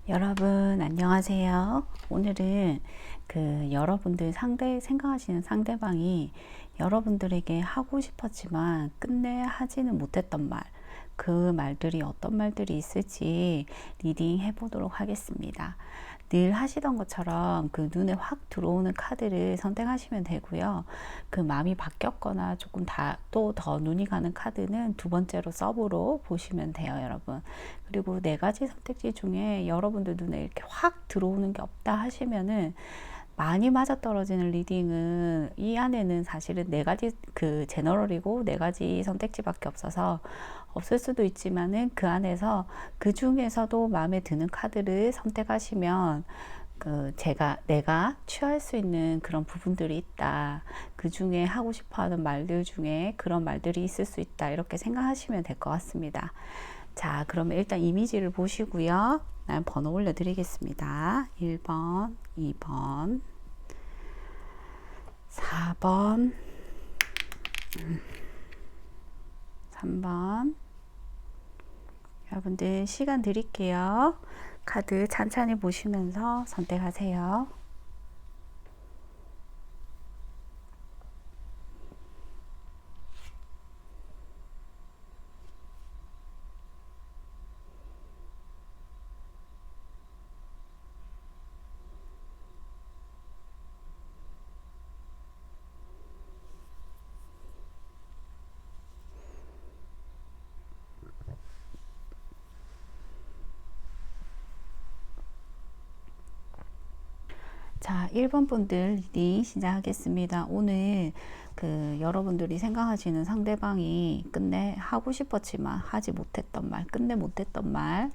여러분 안녕하세요. 오늘은 여러분들 생각하시는 상대방이 여러분들에게 하고 싶었지만 끝내 하지는 못했던 말, 그 말들이 어떤 말들이 있을지 리딩 해보도록 하겠습니다. 늘 하시던 것처럼 그 눈에 확 들어오는 카드를 선택하시면 되고요. 그 마음이 바뀌었거나 조금 또 더 눈이 가는 카드는 두 번째로 서브로 보시면 돼요, 여러분. 그리고 네 가지 선택지 중에 여러분들 눈에 이렇게 확 들어오는 게 없다 하시면은 많이 맞아떨어지는 리딩은 이 안에는 사실은 네 가지 제너럴이고 네 가지 선택지밖에 없어서 없을 수도 있지만은 그 안에서 그 중에서도 마음에 드는 카드를 선택하시면 내가 취할 수 있는 그런 부분들이 있다. 그 중에 하고 싶어 하는 말들 중에 그런 말들이 있을 수 있다. 이렇게 생각하시면 될 것 같습니다. 자, 그러면 일단 이미지를 보시고요. 난 번호 올려드리겠습니다. 1번, 2번, 4번, 3번. 여러분들 시간 드릴게요. 카드 찬찬히 보시면서 선택하세요. 자, 1번 분들 리딩 시작하겠습니다. 오늘 여러분들이 생각하시는 상대방이 끝내 하고 싶었지만 하지 못했던 말, 끝내 못했던 말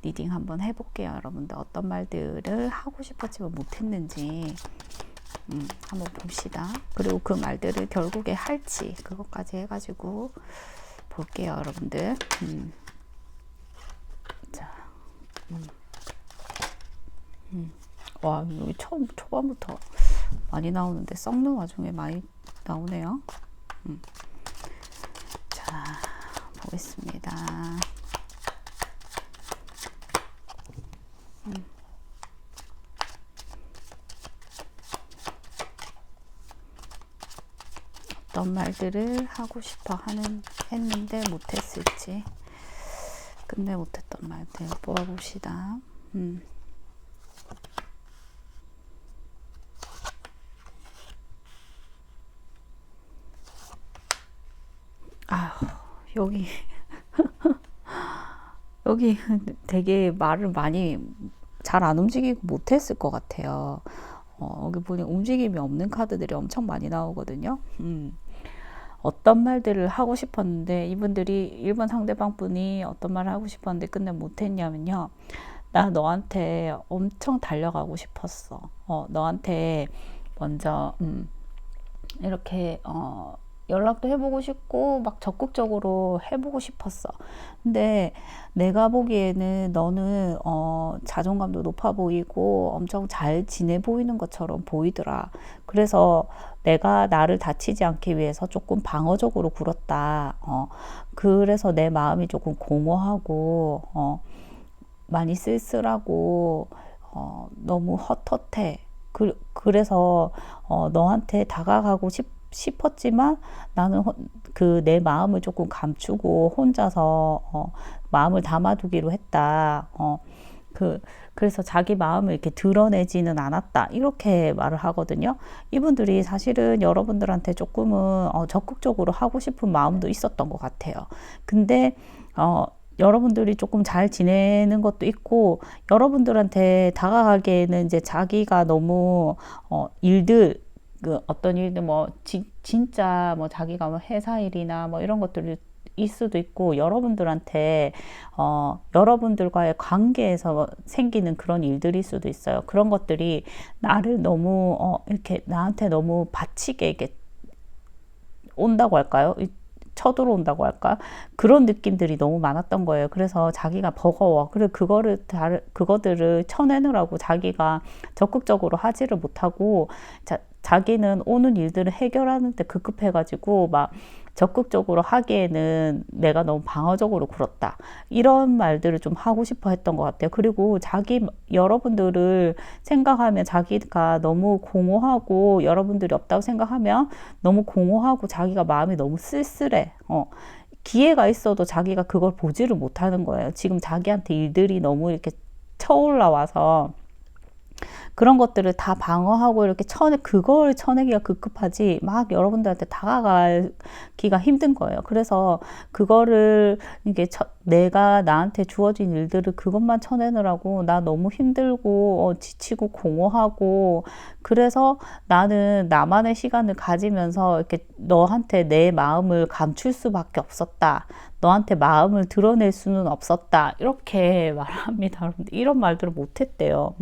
리딩 한번 해볼게요. 여러분들 어떤 말들을 하고 싶었지만 못했는지 한번 봅시다. 그리고 그 말들을 결국에 할지 그것까지 해가지고 볼게요, 여러분들. 자, 와, 여기 초반부터 많이 나오는데 썩는 와중에 많이 나오네요. 자, 보겠습니다. 어떤 말들을 하고 싶어 했는데 못했을지, 끝내 못했던 말들 뽑아봅시다. 여기 여기 되게 말을 많이 잘 안 움직이고 못했을 것 같아요. 여기 보니 움직임이 없는 카드들이 엄청 많이 나오거든요. 어떤 말들을 하고 싶었는데 이분들이 1번 상대방 분이 어떤 말을 하고 싶었는데 끝내 못했냐면요. 나 너한테 엄청 달려가고 싶었어. 너한테 먼저 이렇게 연락도 해보고 싶고 막 적극적으로 해보고 싶었어. 근데 내가 보기에는 너는 자존감도 높아 보이고 엄청 잘 지내 보이는 것처럼 보이더라. 그래서 내가 나를 다치지 않기 위해서 조금 방어적으로 굴었다. 그래서 내 마음이 조금 공허하고 많이 쓸쓸하고 너무 헛헛해. 그래서 너한테 다가가고 싶었지만 나는 내 마음을 조금 감추고 혼자서 마음을 담아두기로 했다. 그래서 자기 마음을 이렇게 드러내지는 않았다. 이렇게 말을 하거든요. 이분들이 사실은 여러분들한테 조금은 적극적으로 하고 싶은 마음도 있었던 것 같아요. 근데 여러분들이 조금 잘 지내는 것도 있고 여러분들한테 다가가기에는 이제 자기가 너무 어떤 일들 진짜 자기가 회사 일이나 이런 것들이 일 수도 있고, 여러분들한테 여러분들과의 관계에서 생기는 그런 일들일 수도 있어요. 그런 것들이 나를 너무 이렇게 나한테 너무 바치게 이렇게 온다고 할까요? 쳐들어온다고 할까? 그런 느낌들이 너무 많았던 거예요. 그래서 자기가 버거워. 그래, 그거들을 쳐내느라고 자기가 적극적으로 하지를 못하고, 자기는 오는 일들을 해결하는데 급급해가지고, 막, 적극적으로 하기에는 내가 너무 방어적으로 굴었다. 이런 말들을 좀 하고 싶어 했던 것 같아요. 그리고 여러분들을 생각하면 자기가 너무 공허하고, 여러분들이 없다고 생각하면 너무 공허하고 자기가 마음이 너무 쓸쓸해. 기회가 있어도 자기가 그걸 보지를 못하는 거예요. 지금 자기한테 일들이 너무 이렇게 쳐올라와서 그런 것들을 다 방어하고 이렇게 그걸 쳐내기가 급급하지 막 여러분들한테 다가가기가 힘든 거예요. 그래서 그거를 이게 내가 나한테 주어진 일들을 그것만 쳐내느라고 나 너무 힘들고 지치고 공허하고, 그래서 나는 나만의 시간을 가지면서 이렇게 너한테 내 마음을 감출 수밖에 없었다. 너한테 마음을 드러낼 수는 없었다. 이렇게 말합니다. 이런 말들을 못했대요.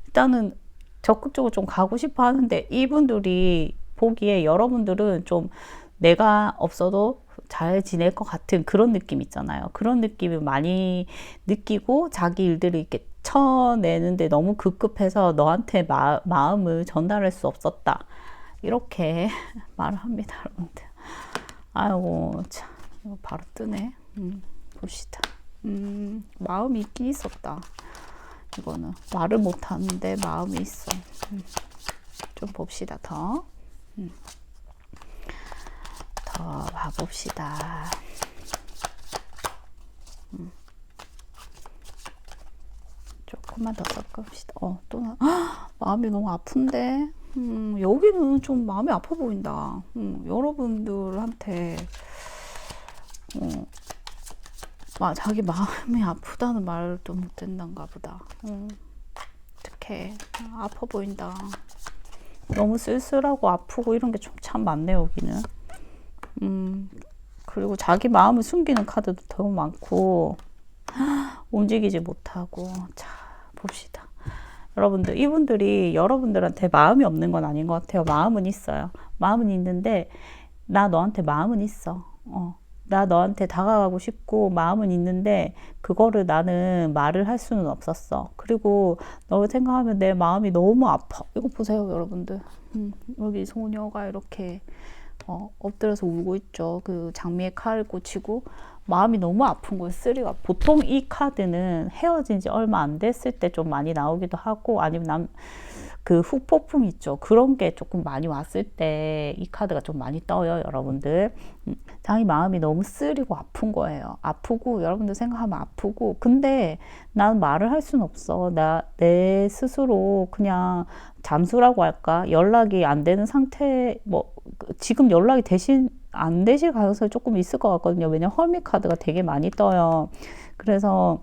일단은 적극적으로 좀 가고 싶어 하는데, 이분들이 보기에 여러분들은 좀 내가 없어도 잘 지낼 것 같은 그런 느낌 있잖아요. 그런 느낌을 많이 느끼고 자기 일들을 이렇게 쳐내는데 너무 급급해서 너한테 마음을 전달할 수 없었다. 이렇게 말을 합니다, 여러분들. 아이고, 참, 이거 바로 뜨네. 봅시다. 마음이 있긴 있었다. 이거는 말을 못하는데 마음이 있어. 좀 봅시다. 더 봐봅시다. 조금만 더 섞읍시다. 또 마음이 너무 아픈데. 여기는 좀 마음이 아파 보인다. 여러분들한테 자기 마음이 아프다는 말도 못 된단가 보다. 어떡해. 아파 보인다. 너무 쓸쓸하고 아프고 이런 게 좀 참 많네, 여기는. 그리고 자기 마음을 숨기는 카드도 더 많고, 움직이지 못하고. 자, 봅시다. 여러분들, 이분들이 여러분들한테 마음이 없는 건 아닌 것 같아요. 마음은 있어요. 마음은 있는데, 나 너한테 마음은 있어. 나 너한테 다가가고 싶고 마음은 있는데 그거를 나는 말을 할 수는 없었어. 그리고 너를 생각하면 내 마음이 너무 아파. 이거 보세요, 여러분들. 여기 소녀가 이렇게 엎드려서 울고 있죠. 그 장미에 칼을 꽂히고 마음이 너무 아픈 거예요. 쓰리가. 보통 이 카드는 헤어진 지 얼마 안 됐을 때 좀 많이 나오기도 하고, 아니면 그 후폭풍 있죠. 그런 게 조금 많이 왔을 때 이 카드가 좀 많이 떠요, 여러분들. 자기 마음이 너무 쓰리고 아픈 거예요. 아프고, 여러분들 생각하면 아프고, 근데 난 말을 할 수는 없어. 내 스스로 그냥 잠수라고 할까? 연락이 안 되는 상태, 지금 연락이 안 되실 가능성이 조금 있을 것 같거든요. 왜냐면 헐밋 카드가 되게 많이 떠요. 그래서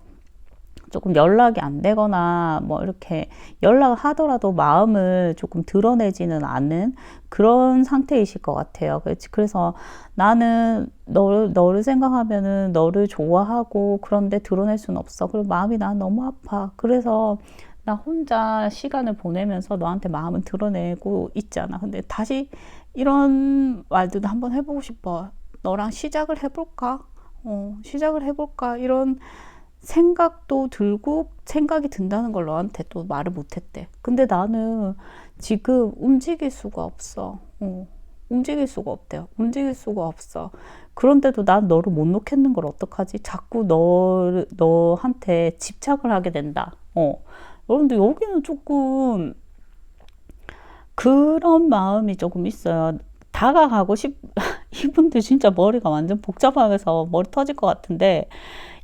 조금 연락이 안 되거나 이렇게 연락을 하더라도 마음을 조금 드러내지는 않는 그런 상태이실 것 같아요. 그래서 나는 너를 생각하면은 너를 좋아하고, 그런데 드러낼 수는 없어. 그리고 마음이 난 너무 아파. 그래서 나 혼자 시간을 보내면서 너한테 마음은 드러내고 있잖아. 근데 다시 이런 말도 한번 해보고 싶어. 너랑 시작을 해볼까? 시작을 해볼까? 이런 생각도 들고, 생각이 든다는 걸 너한테 또 말을 못했대. 근데 나는 지금 움직일 수가 없어. 움직일 수가 없대요. 움직일 수가 없어. 그런데도 난 너를 못 놓겠는 걸 어떡하지? 자꾸 너한테 집착을 하게 된다. 여러분들, 여기는 조금 그런 마음이 조금 있어요. 다가가고 이분들 진짜 머리가 완전 복잡하면서 머리 터질 것 같은데,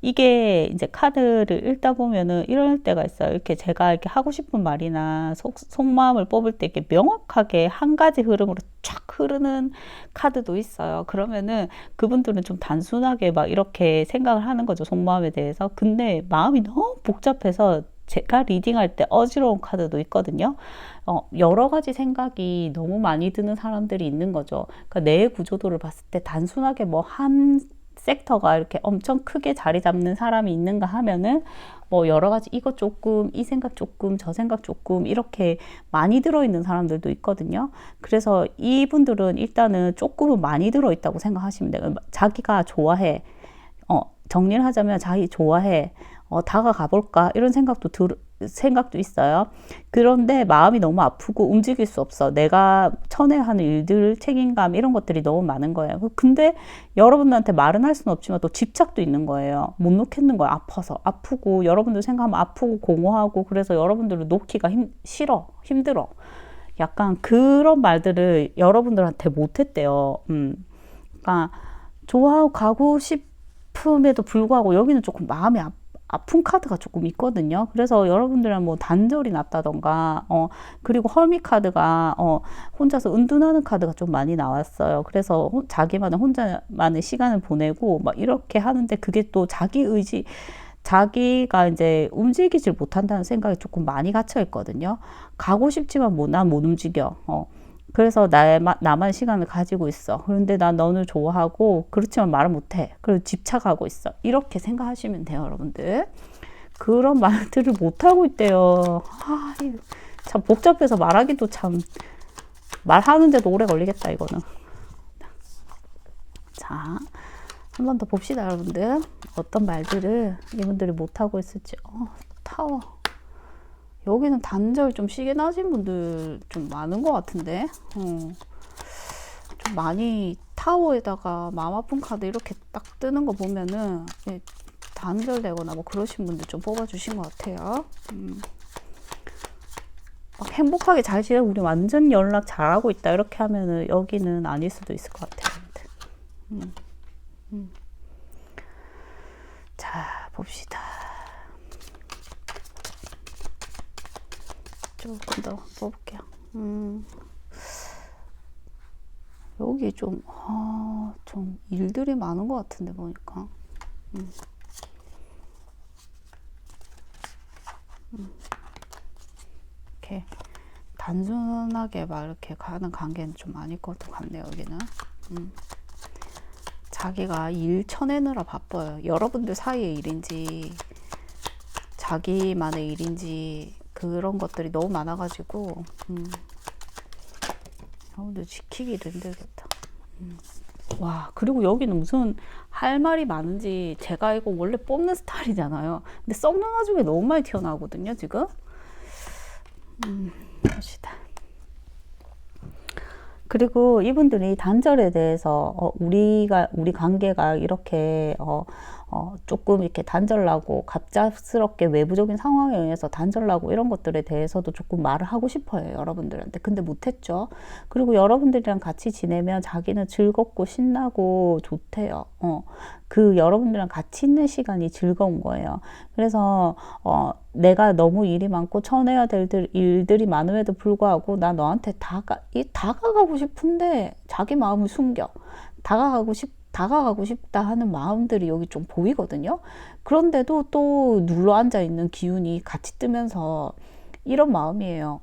이게 이제 카드를 읽다 보면은 이럴 때가 있어요. 이렇게 제가 이렇게 하고 싶은 말이나 속마음을 뽑을 때 이렇게 명확하게 한 가지 흐름으로 쫙 흐르는 카드도 있어요. 그러면은 그분들은 좀 단순하게 막 이렇게 생각을 하는 거죠, 속마음에 대해서. 근데 마음이 너무 복잡해서 제가 리딩할 때 어지러운 카드도 있거든요. 여러 가지 생각이 너무 많이 드는 사람들이 있는 거죠. 그러니까 내 구조도를 봤을 때 단순하게 한 섹터가 이렇게 엄청 크게 자리 잡는 사람이 있는가 하면은 뭐 여러 가지 이것 조금, 이 생각 조금, 저 생각 조금 이렇게 많이 들어있는 사람들도 있거든요. 그래서 이분들은 일단은 조금은 많이 들어있다고 생각하시면 돼요. 자기가 좋아해. 정리를 하자면 자기 좋아해. 다가가 볼까? 이런 생각도 있어요. 그런데 마음이 너무 아프고 움직일 수 없어. 내가 쳐내야 하는 일들, 책임감, 이런 것들이 너무 많은 거예요. 근데 여러분들한테 말은 할 수는 없지만 또 집착도 있는 거예요. 못 놓겠는 거예요. 아파서. 아프고, 여러분들 생각하면 아프고, 공허하고, 그래서 여러분들을 놓기가 싫어. 힘들어. 약간 그런 말들을 여러분들한테 못했대요. 그러니까, 좋아하고 가고 싶음에도 불구하고, 여기는 조금 마음이 아픈 카드가 조금 있거든요. 그래서 여러분들은 뭐 단절이 났다던가, 그리고 허미 카드가, 혼자서 은둔하는 카드가 좀 많이 나왔어요. 그래서 자기만의 혼자만의 시간을 보내고, 막 이렇게 하는데 그게 또 자기 의지, 자기가 이제 움직이질 못한다는 생각이 조금 많이 갇혀 있거든요. 가고 싶지만 난 못 움직여. 그래서 나만 시간을 가지고 있어. 그런데 난 너를 좋아하고, 그렇지만 말을 못해. 그리고 집착하고 있어. 이렇게 생각하시면 돼요, 여러분들. 그런 말들을 못하고 있대요. 참 복잡해서 말하기도 참, 말하는데도 오래 걸리겠다, 이거는. 자, 한 번 더 봅시다, 여러분들. 어떤 말들을 이분들이 못하고 있을지. 타워. 여기는 단절 좀 시계 나신 분들 좀 많은 것 같은데, 좀 많이 타워에다가 마음 아픈 카드 이렇게 딱 뜨는 거 보면은 단절되거나 뭐 그러신 분들 좀 뽑아주신 것 같아요. 막 행복하게 잘 지내, 우리 완전 연락 잘하고 있다 이렇게 하면은 여기는 아닐 수도 있을 것 같아요. 자, 봅시다. 조금 더 뽑을게요. 여기 좀 일들이 많은 것 같은데, 보니까. 이렇게 단순하게 막 이렇게 가는 관계는 좀 아닐 것 같네요, 여기는. 자기가 일 쳐내느라 바빠요. 여러분들 사이의 일인지, 자기만의 일인지, 그런 것들이 너무 많아가지고, 여러분들 지키기도 힘들겠다. 와, 그리고 여기는 무슨 할 말이 많은지, 제가 이거 원래 뽑는 스타일이잖아요. 근데 썩는 와중에 너무 많이 튀어나오거든요, 지금. 봅시다. 그리고 이분들이 단절에 대해서 우리 관계가 이렇게 조금 이렇게 단절나고 갑작스럽게 외부적인 상황에 의해서 단절나고 이런 것들에 대해서도 조금 말을 하고 싶어요, 여러분들한테. 근데 못했죠. 그리고 여러분들이랑 같이 지내면 자기는 즐겁고 신나고 좋대요. 그 여러분들이랑 같이 있는 시간이 즐거운 거예요. 그래서 내가 너무 일이 많고 쳐내야 될 일들이 많음에도 불구하고 나 너한테 다가가고 싶은데 자기 마음을 숨겨. 다가가고 싶다 하는 마음들이 여기 좀 보이거든요. 그런데도 또 눌러 앉아 있는 기운이 같이 뜨면서 이런 마음이에요.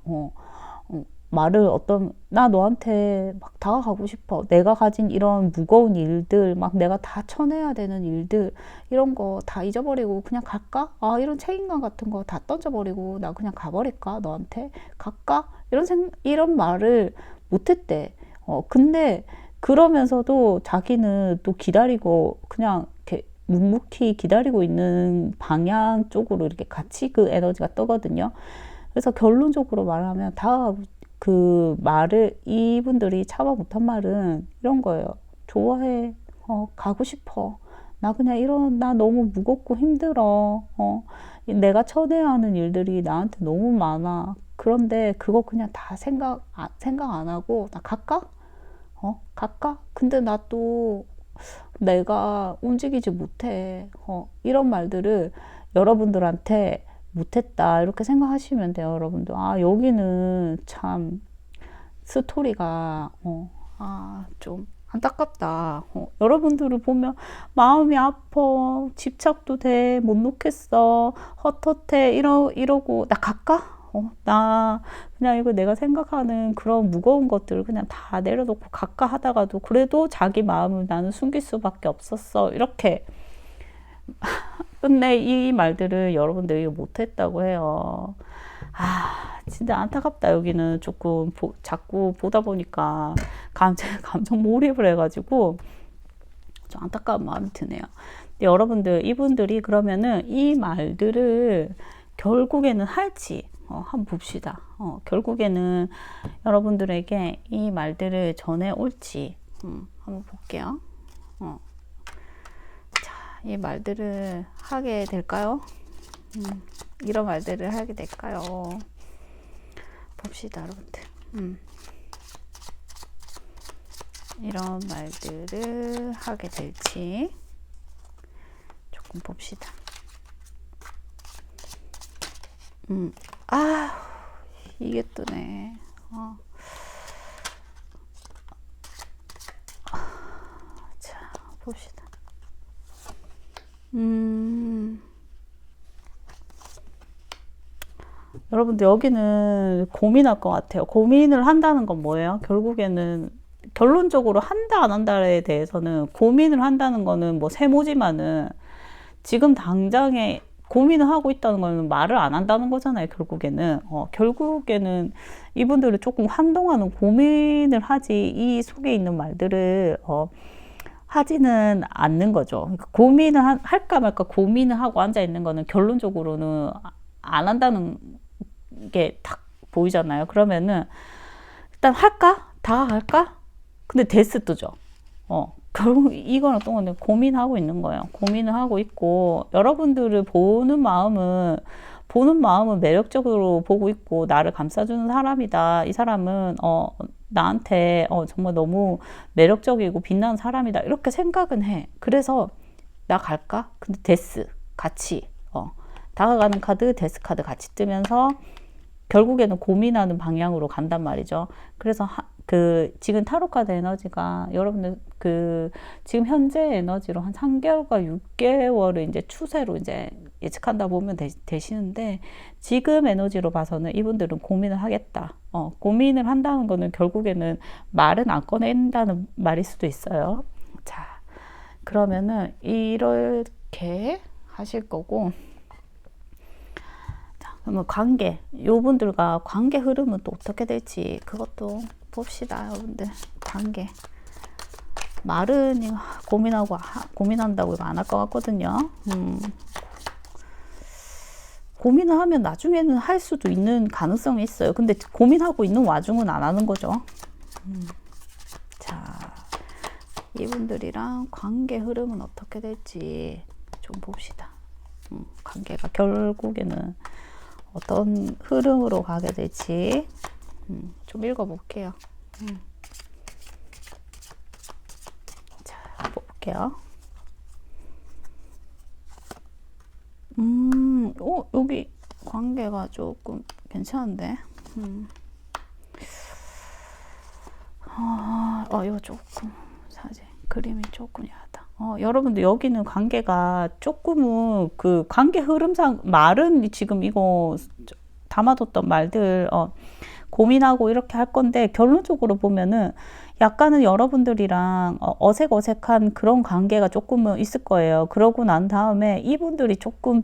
나 너한테 막 다가가고 싶어. 내가 가진 이런 무거운 일들, 막 내가 다 쳐내야 되는 일들, 이런 거 다 잊어버리고 그냥 갈까? 이런 책임감 같은 거 다 던져버리고 나 그냥 가버릴까? 너한테 갈까? 이런 말을 못했대. 근데 그러면서도 자기는 또 기다리고 그냥 이렇게 묵묵히 기다리고 있는 방향 쪽으로 이렇게 같이 그 에너지가 떠거든요. 그래서 결론적으로 말하면 이분들이 참아 못한 말은 이런 거예요. 좋아해. 가고 싶어. 나 너무 무겁고 힘들어. 내가 쳐내야 하는 일들이 나한테 너무 많아. 그런데 그거 그냥 다 생각 안 하고, 나 갈까? 갈까? 근데 나 또 내가 움직이지 못해. 이런 말들을 여러분들한테 못했다 이렇게 생각하시면 돼요, 여러분들. 여기는 참 스토리가 좀 안타깝다. 여러분들을 보면 마음이 아파, 집착도 돼, 못 놓겠어, 헛헛해 이러고 나 갈까? 나 그냥 이거 내가 생각하는 그런 무거운 것들을 그냥 다 내려놓고 갈까 하다가도 그래도 자기 마음을 나는 숨길 수밖에 없었어. 이렇게. 근데 이 말들을 여러분들이 못했다고 해요. 진짜 안타깝다. 여기는 조금 자꾸 보다 보니까 감정 몰입을 해가지고 좀 안타까운 마음이 드네요. 근데 여러분들, 이분들이 그러면은 이 말들을 결국에는 할지 한번 봅시다. 결국에는 여러분들에게 이 말들을 전해 올지 한번 볼게요. 자, 이 말들을 하게 될까요? 이런 말들을 하게 될까요? 봅시다, 여러분들. 이런 말들을 하게 될지 조금 봅시다. 이게 뜨네. 자, 봅시다. 여러분들 여기는 고민할 것 같아요. 고민을 한다는 건 뭐예요? 결국에는 결론적으로 한다 안 한다에 대해서는 고민을 한다는 거는 뭐 세모지만은 지금 당장에 고민을 하고 있다는 거는 말을 안 한다는 거잖아요. 결국에는 이분들은 조금 한동안은 고민을 하지 이 속에 있는 말들을 하지는 않는 거죠. 그러니까 고민을 할까 말까 고민을 하고 앉아 있는 거는 결론적으로는 안 한다는 게 딱 보이잖아요. 그러면은 일단 할까? 다가갈까? 근데 데스 뜨죠. 결국 이거는 또 고민하고 있는 거예요. 고민을 하고 있고, 여러분들을 보는 마음은 매력적으로 보고 있고, 나를 감싸주는 사람이다. 이 사람은 나한테 정말 너무 매력적이고 빛나는 사람이다. 이렇게 생각은 해. 그래서 나 갈까? 근데 데스 같이 다가가는 카드, 데스 카드 같이 뜨면서 결국에는 고민하는 방향으로 간단 말이죠. 그래서 지금 타로 카드 에너지가 여러분들 지금 현재 에너지로 한 3개월과 6개월을 이제 추세로 이제 예측한다 보면 되시는데, 지금 에너지로 봐서는 이분들은 고민을 하겠다. 고민을 한다는 거는 결국에는 말은 안 꺼낸다는 말일 수도 있어요. 자, 그러면은 이렇게 하실 거고, 그러면 요분들과 관계 흐름은 또 어떻게 될지 그것도 봅시다, 여러분들. 관계. 말은 고민한다고 이거 안 할 것 같거든요. 고민을 하면 나중에는 할 수도 있는 가능성이 있어요. 근데 고민하고 있는 와중은 안 하는 거죠. 자, 이분들이랑 관계 흐름은 어떻게 될지 좀 봅시다. 관계가 결국에는 어떤 흐름으로 가게 될지 좀 읽어볼게요. 자, 볼게요. 여기 관계가 조금 괜찮은데. 이거 조금 사실 그림이 조금 야하다. 여러분들 여기는 관계가 조금은 그 관계 흐름상 말은 지금 이거 담아뒀던 말들 고민하고 이렇게 할 건데, 결론적으로 보면은 약간은 여러분들이랑 어색한 그런 관계가 조금은 있을 거예요. 그러고 난 다음에 이분들이 조금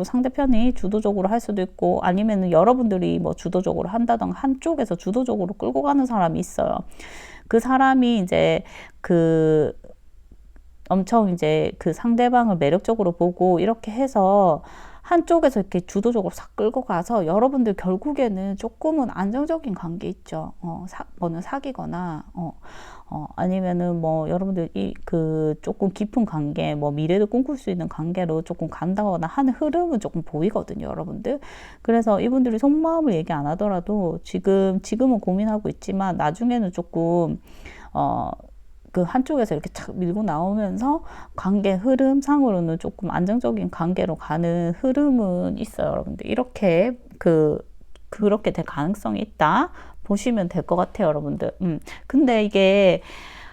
상대편이 주도적으로 할 수도 있고, 아니면은 여러분들이 뭐 주도적으로 한다던가 한쪽에서 주도적으로 끌고 가는 사람이 있어요. 그 사람이 이제 엄청 이제 그 상대방을 매력적으로 보고 이렇게 해서 한쪽에서 이렇게 주도적으로 싹 끌고 가서 여러분들 결국에는 조금은 안정적인 관계 있죠. 뭐는 사귀거나, 아니면은 뭐 여러분들 조금 깊은 관계, 뭐 미래도 꿈꿀 수 있는 관계로 조금 간다거나 하는 흐름은 조금 보이거든요, 여러분들. 그래서 이분들이 속마음을 얘기 안 하더라도 지금은 고민하고 있지만 나중에는 조금, 그 한쪽에서 이렇게 착 밀고 나오면서 관계 흐름상으로는 조금 안정적인 관계로 가는 흐름은 있어요, 여러분들. 이렇게 그렇게 될 가능성이 있다 보시면 될 것 같아요, 여러분들. 근데 이게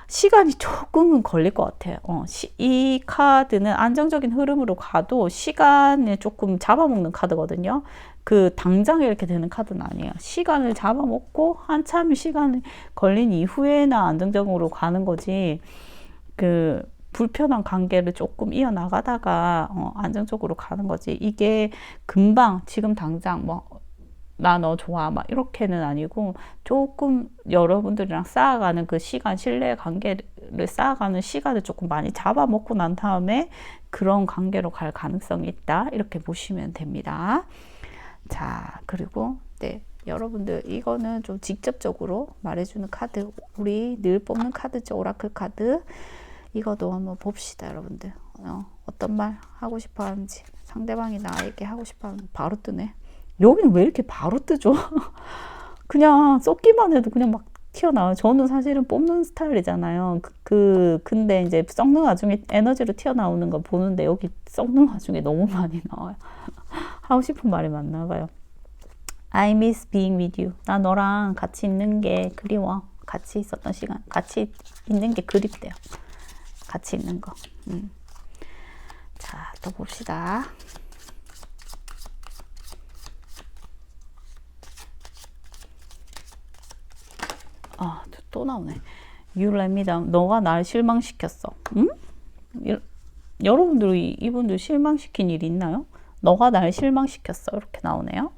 시간이 조금은 걸릴 것 같아요. 이 카드는 안정적인 흐름으로 가도 시간을 조금 잡아먹는 카드거든요. 그 당장 이렇게 되는 카드는 아니에요. 시간을 잡아먹고 한참 시간이 걸린 이후에나 안정적으로 가는 거지. 그 불편한 관계를 조금 이어나가다가 안정적으로 가는 거지. 이게 금방 지금 당장 뭐 나 너 좋아 막 이렇게는 아니고 조금 여러분들이랑 쌓아가는 그 시간, 신뢰 관계를 쌓아가는 시간을 조금 많이 잡아먹고 난 다음에 그런 관계로 갈 가능성이 있다, 이렇게 보시면 됩니다. 자, 그리고 네, 여러분들 이거는 좀 직접적으로 말해주는 카드, 우리 늘 뽑는 카드죠. 오라클 카드. 이것도 한번 봅시다, 여러분들. 어떤 말 하고 싶어 하는지, 상대방이 나에게 하고 싶어 하는, 바로 뜨네. 여기는 왜 이렇게 바로 뜨죠? 그냥 썩기만 해도 그냥 막 튀어나와요. 저는 사실은 뽑는 스타일이잖아요. 근데 이제 썩는 와중에 에너지로 튀어나오는 거 보는데 여기 썩는 와중에 너무 많이 나와요. 하고 싶은 말이 많나 봐요. I miss being with you. 나 너랑 같이 있는 게 그리워. 같이 있었던 시간, 같이 있는 게 그립대요. 같이 있는 거. 자, 또 봅시다. 또 나오네. You let me down. 너가 날 실망시켰어. 응? 여러분들이 이분들 실망시킨 일이 있나요? 너가 날 실망시켰어. 이렇게 나오네요.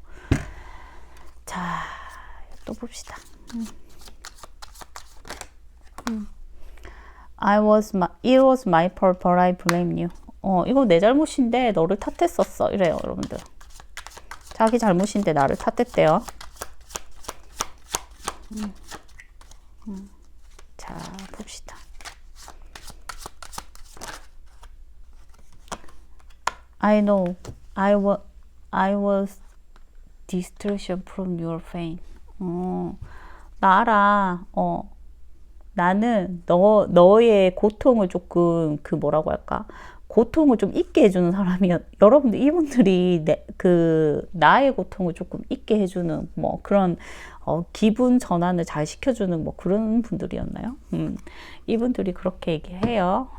자, 또 봅시다. It was my fault, but I blame you. 이거 내 잘못인데 너를 탓했었어. 이래요, 여러분들. 자기 잘못인데 나를 탓했대요. 자, 봅시다. I know I was distraction from your pain. 나 알아. 나는 너의 고통을 조금 뭐라고 할까? 고통을 좀 잊게 해주는 사람이야. 여러분들 이분들이 나의 고통을 조금 잊게 해주는 뭐 그런 기분 전환을 잘 시켜주는 뭐 그런 분들이었나요? 이분들이 그렇게 얘기해요.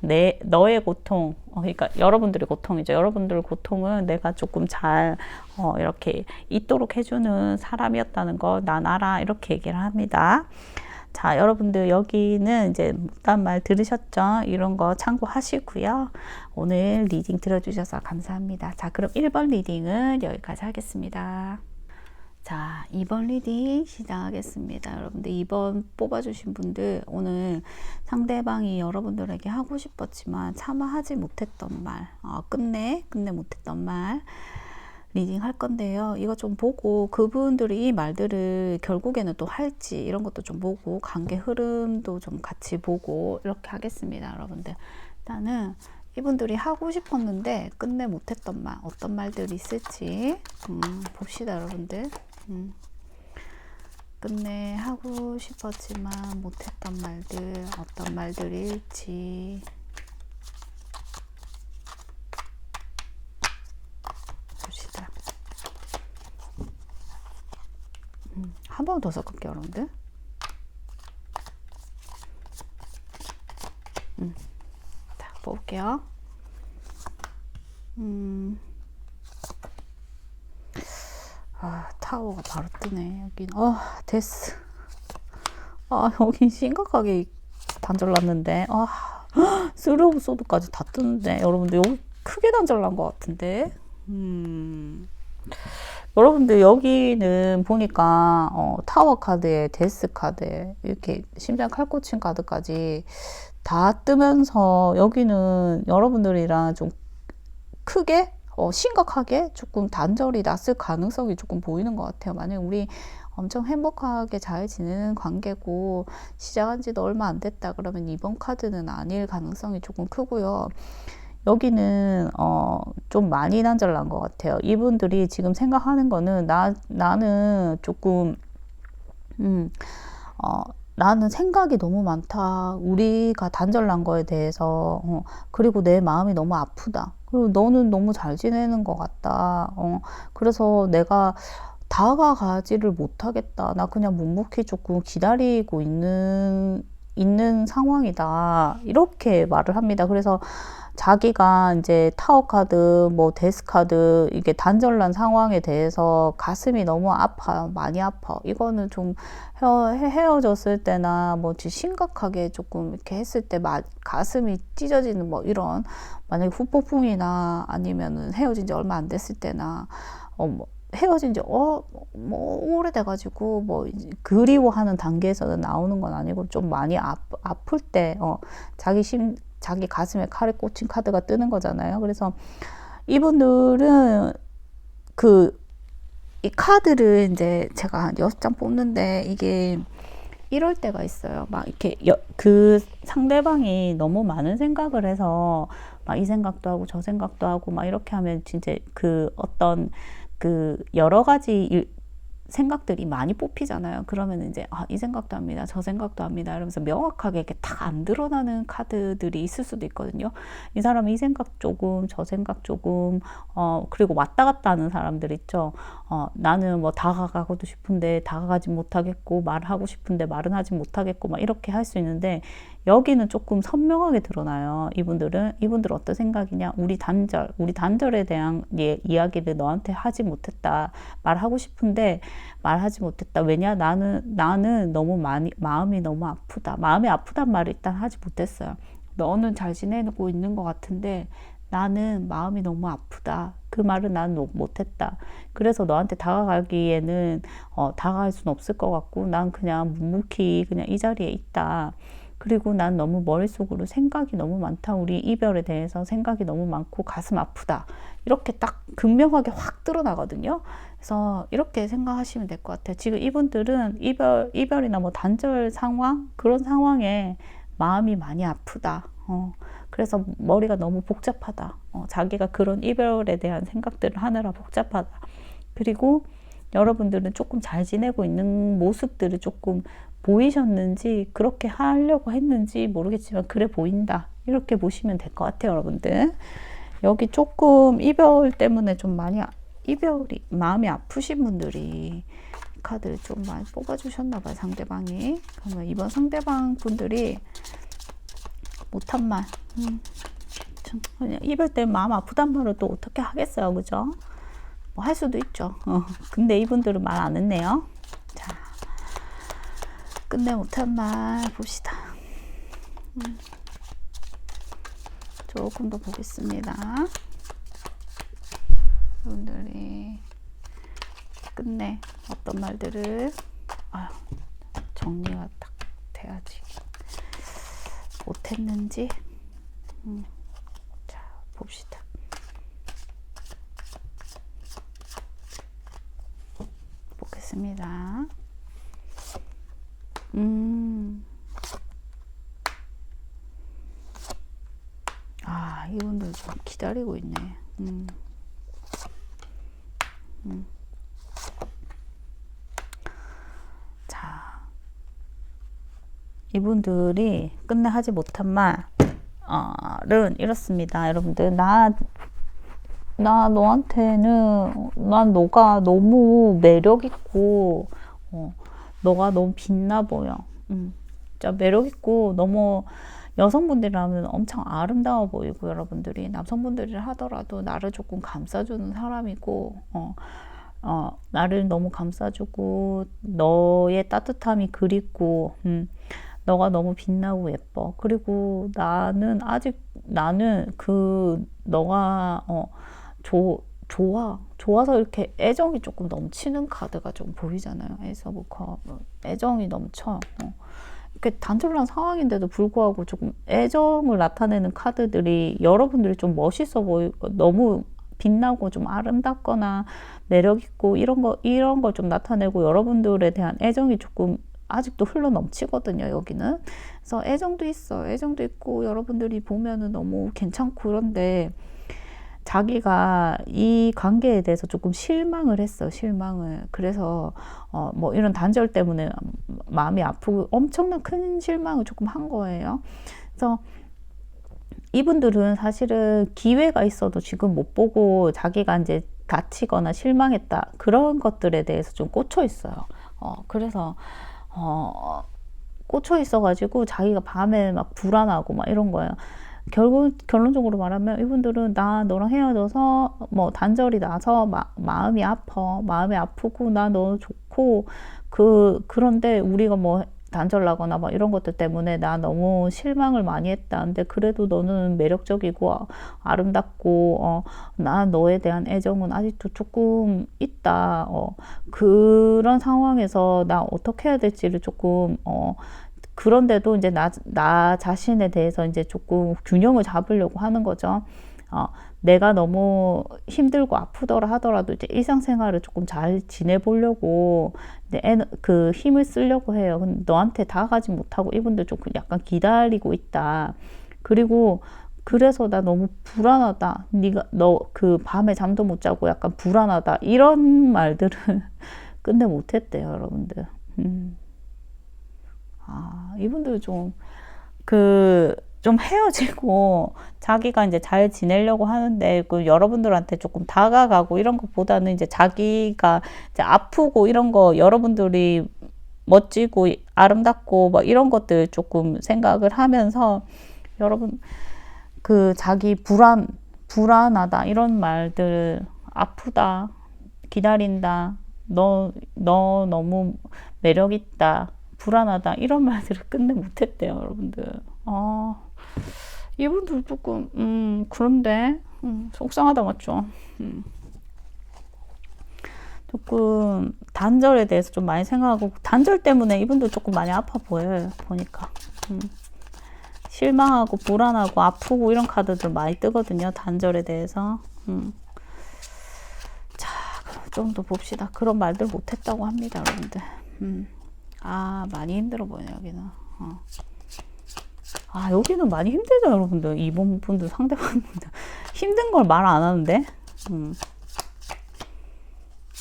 너의 고통, 그러니까 여러분들의 고통이죠. 여러분들 고통은 내가 조금 잘 이렇게 잊도록 해주는 사람이었다는 걸 난 알아. 이렇게 얘기를 합니다. 자, 여러분들 여기는 이제 못한 말 들으셨죠? 이런 거 참고하시고요. 오늘 리딩 들어주셔서 감사합니다. 자, 그럼 1번 리딩은 여기까지 하겠습니다. 자, 2번 리딩 시작하겠습니다. 여러분들 2번 뽑아주신 분들, 오늘 상대방이 여러분들에게 하고 싶었지만 차마 하지 못했던 말, 끝내 못했던 말 리딩 할 건데요. 이거 좀 보고 그분들이 이 말들을 결국에는 또 할지 이런 것도 좀 보고 관계 흐름도 좀 같이 보고 이렇게 하겠습니다. 여러분들 일단은 이분들이 하고 싶었는데 끝내 못했던 말, 어떤 말들이 있을지 봅시다. 여러분들 끝내 하고 싶었지만 못했던 말들, 어떤 말들일지 봅시다. 한 번 더 섞을게요, 여러분들. 자, 뽑을게요. 타워가 바로 뜨네. 여긴 데스. 여긴 심각하게 단절났는데. 쓰리 오브 소드까지 다 뜨는데. 여러분들 여기 크게 단절난 것 같은데. 여러분들 여기는 보니까 타워 카드에 데스 카드에 이렇게 심장 칼꽂힌 카드까지 다 뜨면서 여기는 여러분들이랑 좀 크게 심각하게 조금 단절이 났을 가능성이 조금 보이는 것 같아요. 만약에 우리 엄청 행복하게 잘 지내는 관계고 시작한 지도 얼마 안 됐다 그러면 이번 카드는 아닐 가능성이 조금 크고요. 여기는 좀 많이 단절난 것 같아요. 이분들이 지금 생각하는 거는 나는 조금 나는 생각이 너무 많다. 우리가 단절난 거에 대해서 그리고 내 마음이 너무 아프다. 그리고 너는 너무 잘 지내는 것 같다. 그래서 내가 다가가지를 못하겠다. 나 그냥 묵묵히 조금 기다리고 있는 있는 상황이다. 이렇게 말을 합니다. 그래서 자기가 이제 타워 카드, 뭐 데스 카드, 이게 단절난 상황에 대해서 가슴이 너무 아파요. 많이 아파. 이거는 좀 헤어졌을 때나 뭐 심각하게 조금 이렇게 했을 때 가슴이 찢어지는 뭐 이런, 만약에 후폭풍이나 아니면은 헤어진 지 얼마 안 됐을 때나, 뭐 헤어진 지 뭐 오래돼가지고 뭐 그리워하는 단계에서는 나오는 건 아니고 좀 많이 아플 때 자기 가슴에 칼에 꽂힌 카드가 뜨는 거잖아요. 그래서 이분들은 이 카드를 이제 제가 한 6장 뽑는데 이게 이럴 때가 있어요. 막 이렇게 그 상대방이 너무 많은 생각을 해서 막 이 생각도 하고 저 생각도 하고 막 이렇게 하면 진짜 그 어떤 그 여러 가지 생각들이 많이 뽑히잖아요. 그러면 이제 이 생각도 합니다. 저 생각도 합니다. 이러면서 명확하게 이렇게 딱 안 드러나는 카드들이 있을 수도 있거든요. 이 사람은 이 생각 조금, 저 생각 조금, 그리고 왔다 갔다 하는 사람들 있죠. 나는 뭐 다가가고도 싶은데 다가가지 못하겠고, 말하고 싶은데 말은 하지 못하겠고, 막 이렇게 할 수 있는데, 여기는 조금 선명하게 드러나요. 이분들은 어떤 생각이냐? 우리 단절에 대한 이야기를 너한테 하지 못했다. 말하고 싶은데 말하지 못했다. 왜냐? 나는 너무 마음이 너무 아프다. 마음이 아프단 말을 일단 하지 못했어요. 너는 잘 지내고 있는 것 같은데 나는 마음이 너무 아프다. 그 말은 나는 못했다. 그래서 너한테 다가가기에는 다가갈 수는 없을 것 같고 난 그냥 묵묵히 그냥 이 자리에 있다. 그리고 난 너무 머릿속으로 생각이 너무 많다. 우리 이별에 대해서 생각이 너무 많고 가슴 아프다. 이렇게 딱 극명하게 확 드러나거든요. 그래서 이렇게 생각하시면 될 것 같아요. 지금 이분들은 이별이나 뭐 단절 상황, 그런 상황에 마음이 많이 아프다. 그래서 머리가 너무 복잡하다. 자기가 그런 이별에 대한 생각들을 하느라 복잡하다. 그리고 여러분들은 조금 잘 지내고 있는 모습들을 조금 보이셨는지 그렇게 하려고 했는지 모르겠지만 그래 보인다. 이렇게 보시면 될 것 같아요, 여러분들. 여기 조금 이별 때문에 좀 많이 이별이 마음이 아프신 분들이 카드를 좀 많이 뽑아주셨나 봐요, 상대방이. 그러면 이번 상대방 분들이 못한 말, 그냥 이별 때문에 마음 아프단 말을 또 어떻게 하겠어요, 그죠? 뭐 할 수도 있죠. 근데 이분들은 말 안 했네요. 자, 끝내 못한 말 봅시다. 조금 더 보겠습니다. 여러분들이 끝내 어떤 말들을 정리가 딱 돼야지. 못했는지 자 봅시다. 보겠습니다. 이분들 좀 기다리고 있네. 자, 이분들이 끝내 하지 못한 말은 이렇습니다. 여러분들, 나 너한테는, 난 너가 너무 매력있고, 너가 너무 빛나 보여. 진짜 매력있고, 너무, 여성분들이라면 엄청 아름다워 보이고, 여러분들이, 남성분들이라 하더라도 나를 조금 감싸주는 사람이고, 나를 너무 감싸주고, 너의 따뜻함이 그립고, 너가 너무 빛나고 예뻐. 그리고 나는 너가, 좋아서 이렇게 애정이 조금 넘치는 카드가 좀 보이잖아요. 에이스 오브 컵. 애정이 넘쳐. 이렇게 단절난 상황인데도 불구하고 조금 애정을 나타내는 카드들이 여러분들이 좀 멋있어 보이고 너무 빛나고 좀 아름답거나 매력있고 이런 걸 좀 나타내고 여러분들에 대한 애정이 조금 아직도 흘러 넘치거든요, 여기는. 그래서 애정도 있고 여러분들이 보면은 너무 괜찮고 그런데 자기가 이 관계에 대해서 조금 실망을 했어, 실망을. 그래서 뭐 이런 단절 때문에 마음이 아프고 엄청난 큰 실망을 조금 한 거예요. 그래서 이분들은 사실은 기회가 있어도 지금 못 보고 자기가 이제 다치거나 실망했다, 그런 것들에 대해서 좀 꽂혀 있어요. 그래서 꽂혀 있어가지고 자기가 밤에 막 불안하고 막 이런 거예요. 결론적으로 말하면 이분들은 나 너랑 헤어져서 뭐 단절이 나서 마음이 아파. 마음이 아프고 나 너 좋고 그런데 우리가 뭐 단절 나거나 막 이런 것들 때문에 나 너무 실망을 많이 했다. 근데 그래도 너는 매력적이고 아름답고 나 너에 대한 애정은 아직도 조금 있다. 그런 상황에서 나 어떻게 해야 될지를 조금 그런데도 이제 나 자신에 대해서 이제 조금 균형을 잡으려고 하는 거죠. 내가 너무 힘들고 아프더라 하더라도 이제 일상생활을 조금 잘 지내보려고 그 힘을 쓰려고 해요. 근데 너한테 다가가지 못하고 이분들 조금 약간 기다리고 있다. 그리고 그래서 나 너무 불안하다. 네가 너 그 밤에 잠도 못 자고 약간 불안하다. 이런 말들을 끝내 못했대요, 여러분들. 이분들 좀 헤어지고 자기가 이제 잘 지내려고 하는데 여러분들한테 조금 다가가고 이런 것보다는 이제 자기가 이제 아프고 이런 거 여러분들이 멋지고 아름답고 뭐 이런 것들 조금 생각을 하면서 여러분 자기 불안하다 이런 말들 아프다 기다린다 너 너무 매력 있다 불안하다 이런 말들을 끝내 못했대요, 여러분들. 이분들 조금 그런데 속상하다 맞죠? 조금 단절에 대해서 좀 많이 생각하고 단절 때문에 이분들 조금 많이 아파 보여요, 보니까. 실망하고 불안하고 아프고 이런 카드들 많이 뜨거든요, 단절에 대해서. 자, 좀 더 봅시다. 그런 말들 못했다고 합니다, 여러분들. 많이 힘들어 보이네, 여기는. 여기는 많이 힘들죠, 여러분들. 이번 분들, 상대방분들. 힘든 걸 말 안 하는데?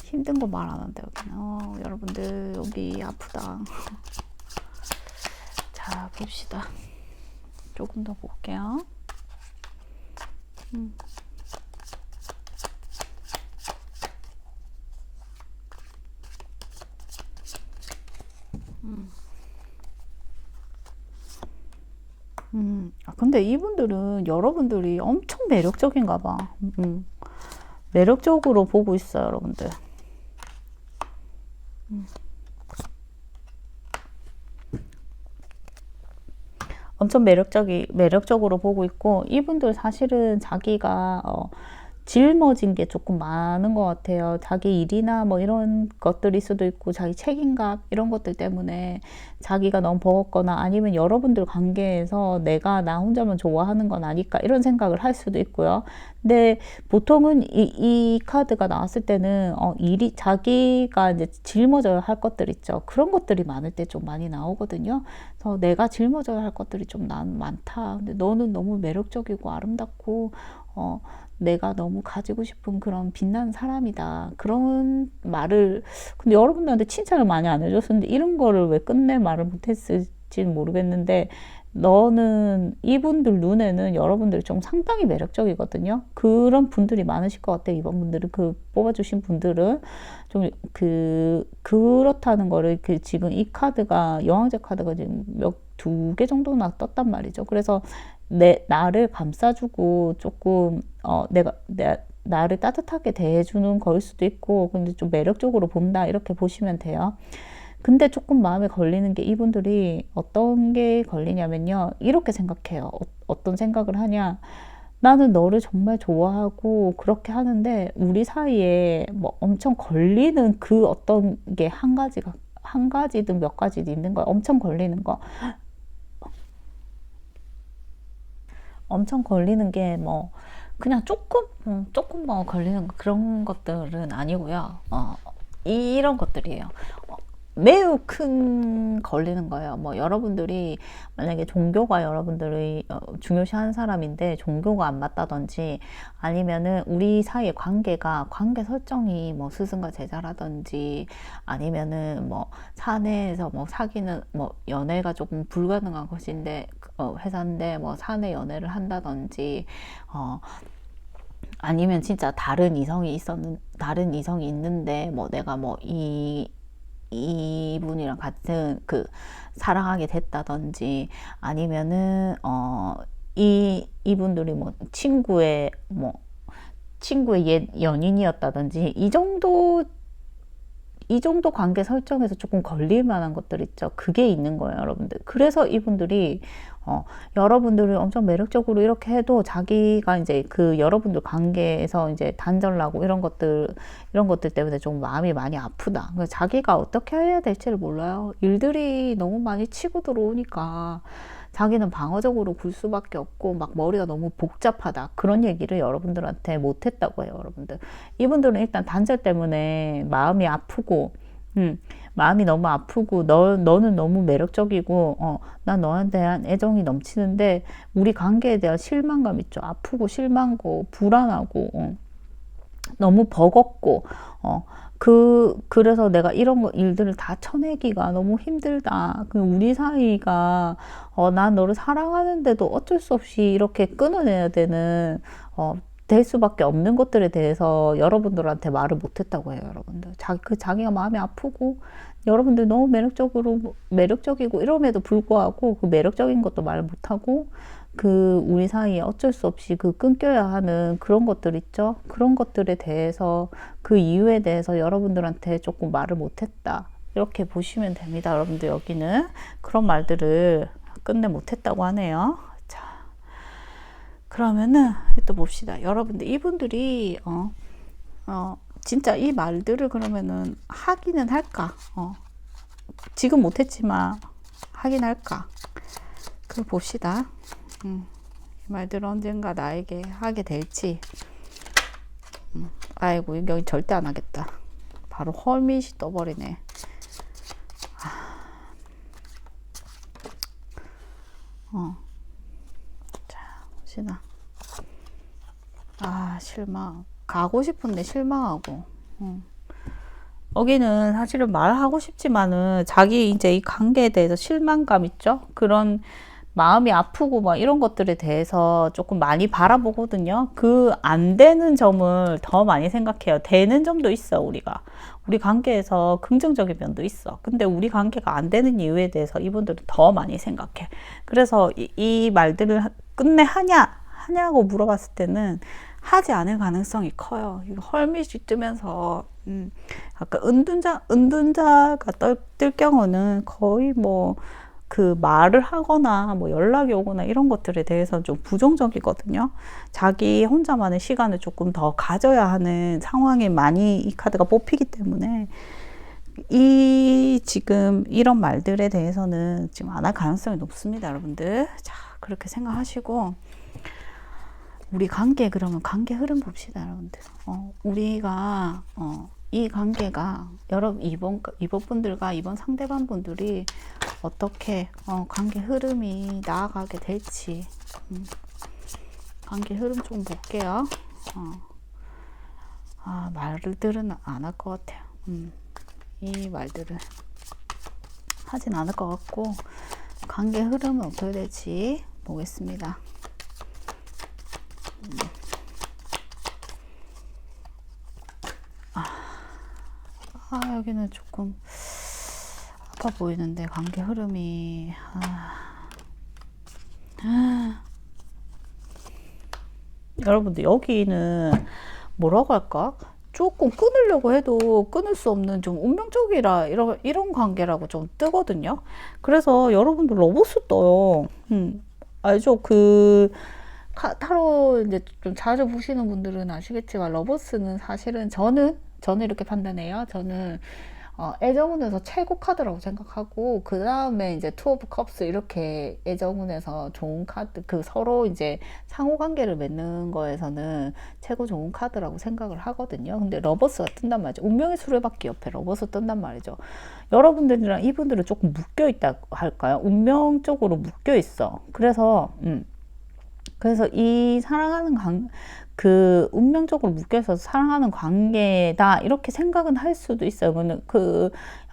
힘든 거 말 안 한대, 여기는. 여러분들, 여기 아프다. 자, 봅시다. 조금 더 볼게요. 근데 이분들은 여러분들이 엄청 매력적인가 봐. 매력적으로 보고 있어요, 여러분들. 엄청 매력적으로 보고 있고, 이분들 사실은 자기가, 짊어진 게 조금 많은 것 같아요. 자기 일이나 뭐 이런 것들일 수도 있고 자기 책임감 이런 것들 때문에 자기가 너무 버겁거나 아니면 여러분들 관계에서 내가 나 혼자만 좋아하는 건 아닐까 이런 생각을 할 수도 있고요. 근데 보통은 이 카드가 나왔을 때는 자기가 이제 짊어져야 할 것들 있죠. 그런 것들이 많을 때 좀 많이 나오거든요. 그래서 내가 짊어져야 할 것들이 좀 많다. 근데 너는 너무 매력적이고 아름답고 내가 너무 가지고 싶은 그런 빛나는 사람이다. 그런 말을, 근데 여러분들한테 칭찬을 많이 안 해줬었는데, 이런 거를 왜 끝내 말을 못했을지는 모르겠는데, 너는, 이분들 눈에는 여러분들이 좀 상당히 매력적이거든요. 그런 분들이 많으실 것 같아요. 이번 분들은, 뽑아주신 분들은. 좀, 그렇다는 거를, 지금 이 카드가, 여왕제 카드가 지금 두 개 정도나 떴단 말이죠. 그래서, 나를 감싸주고 조금 나를 따뜻하게 대해주는 거일 수도 있고 근데 좀 매력적으로 본다 이렇게 보시면 돼요. 근데 조금 마음에 걸리는 게 이분들이 어떤 게 걸리냐면요. 이렇게 생각해요. 어떤 생각을 하냐. 나는 너를 정말 좋아하고 그렇게 하는데 우리 사이에 뭐 엄청 걸리는 그 어떤 게 한 가지든 몇 가지든 있는 거야. 엄청 걸리는 거. 엄청 걸리는 게 뭐 그냥 조금 뭐 걸리는 그런 것들은 아니고요. 이런 것들이에요. 매우 큰 걸리는 거예요. 뭐 여러분들이 만약에 종교가 여러분들이 중요시하는 사람인데 종교가 안 맞다든지 아니면은 우리 사이의 관계 설정이 뭐 스승과 제자라든지 아니면은 뭐 사내에서 뭐 사귀는 뭐 연애가 조금 불가능한 것인데 회사인데 뭐 사내 연애를 한다든지 아니면 진짜 다른 이성이 있는데 뭐 내가 뭐 이분이랑 같은 그 사랑하게 됐다든지 아니면은 이분들이 뭐 친구의 옛 연인이었다든지 이 정도 관계 설정에서 조금 걸릴 만한 것들 있죠. 그게 있는 거예요, 여러분들. 그래서 이분들이 여러분들을 엄청 매력적으로 이렇게 해도 자기가 이제 그 여러분들 관계에서 이제 단절나고 이런 것들 때문에 좀 마음이 많이 아프다. 그래서 자기가 어떻게 해야 될지를 몰라요. 일들이 너무 많이 치고 들어오니까 자기는 방어적으로 굴 수밖에 없고 막 머리가 너무 복잡하다. 그런 얘기를 여러분들한테 못했다고 해요, 여러분들. 이분들은 일단 단절 때문에 마음이 아프고, 마음이 너무 아프고, 너는 너무 매력적이고, 난 너한테 대한 애정이 넘치는데, 우리 관계에 대한 실망감 있죠. 아프고, 실망고, 불안하고, 너무 버겁고, 그래서 내가 이런 일들을 다 쳐내기가 너무 힘들다. 우리 사이가, 난 너를 사랑하는데도 어쩔 수 없이 이렇게 끊어내야 되는, 될 수밖에 없는 것들에 대해서 여러분들한테 말을 못했다고 해요, 여러분들. 자기가 마음이 아프고, 여러분들 너무 매력적이고 이럼에도 불구하고 그 매력적인 것도 말 못하고, 우리 사이에 어쩔 수 없이 끊겨야 하는 그런 것들 있죠. 그런 것들에 대해서, 그 이유에 대해서 여러분들한테 조금 말을 못했다. 이렇게 보시면 됩니다. 여러분들 여기는 그런 말들을 끝내 못했다고 하네요. 자, 그러면은 또 봅시다. 여러분들 이분들이 진짜 이 말들을 그러면은 하기는 할까? 지금 못했지만 하긴 할까? 그걸 봅시다. 이 말들은 언젠가 나에게 하게 될지. 아이고, 여기 절대 안 하겠다. 바로 헐밋이 떠버리네. 자, 봅시다. 실망. 가고 싶은데 실망하고. 여기는 사실은 말하고 싶지만은 자기 이제 이 관계에 대해서 실망감 있죠? 그런 마음이 아프고 막 이런 것들에 대해서 조금 많이 바라보거든요. 안 되는 점을 더 많이 생각해요. 되는 점도 있어, 우리가. 우리 관계에서 긍정적인 면도 있어. 근데 우리 관계가 안 되는 이유에 대해서 이분들은 더 많이 생각해. 그래서 이 말들을 끝내 하냐고 물어봤을 때는 하지 않을 가능성이 커요. 이거 헐밋이 뜨면서 약간 은둔자가 뜰 경우는 거의 뭐 말을 하거나 뭐 연락이 오거나 이런 것들에 대해서는 좀 부정적이거든요. 자기 혼자만의 시간을 조금 더 가져야 하는 상황에 많이 이 카드가 뽑히기 때문에 지금 이런 말들에 대해서는 지금 안 할 가능성이 높습니다, 여러분들. 자, 그렇게 생각하시고 우리 그러면 관계 흐름 봅시다, 여러분들. 우리가 이 관계가 이번 분들과 이번 상대방 분들이 어떻게 관계 흐름이 나아가게 될지 관계 흐름 좀 볼게요. 말들은 안 할 것 같아요. 이 말들은 하진 않을 것 같고 관계 흐름은 어떻게 될지 보겠습니다. 여기는 조금 아파 보이는데 관계 흐름이 여러분들 여기는 뭐라고 할까? 조금 끊으려고 해도 끊을 수 없는 좀 운명적이라 이런 관계라고 좀 뜨거든요. 그래서 여러분들 러버스 떠요. 알죠? 타로 이제 좀 자주 보시는 분들은 아시겠지만 러버스는 사실은 저는 이렇게 판단해요. 저는 애정운에서 최고 카드라고 생각하고 그 다음에 이제 투 오브 컵스 이렇게 애정운에서 좋은 카드 서로 이제 상호관계를 맺는 거에서는 최고 좋은 카드라고 생각을 하거든요. 근데 러버스가 뜬단 말이죠. 운명의 수레바퀴 옆에 러버스 뜬단 말이죠. 여러분들이랑 이분들은 조금 묶여 있다 할까요? 운명적으로 묶여 있어. 그래서 이 사랑하는 운명적으로 묶여서 사랑하는 관계다 이렇게 생각은 할 수도 있어요.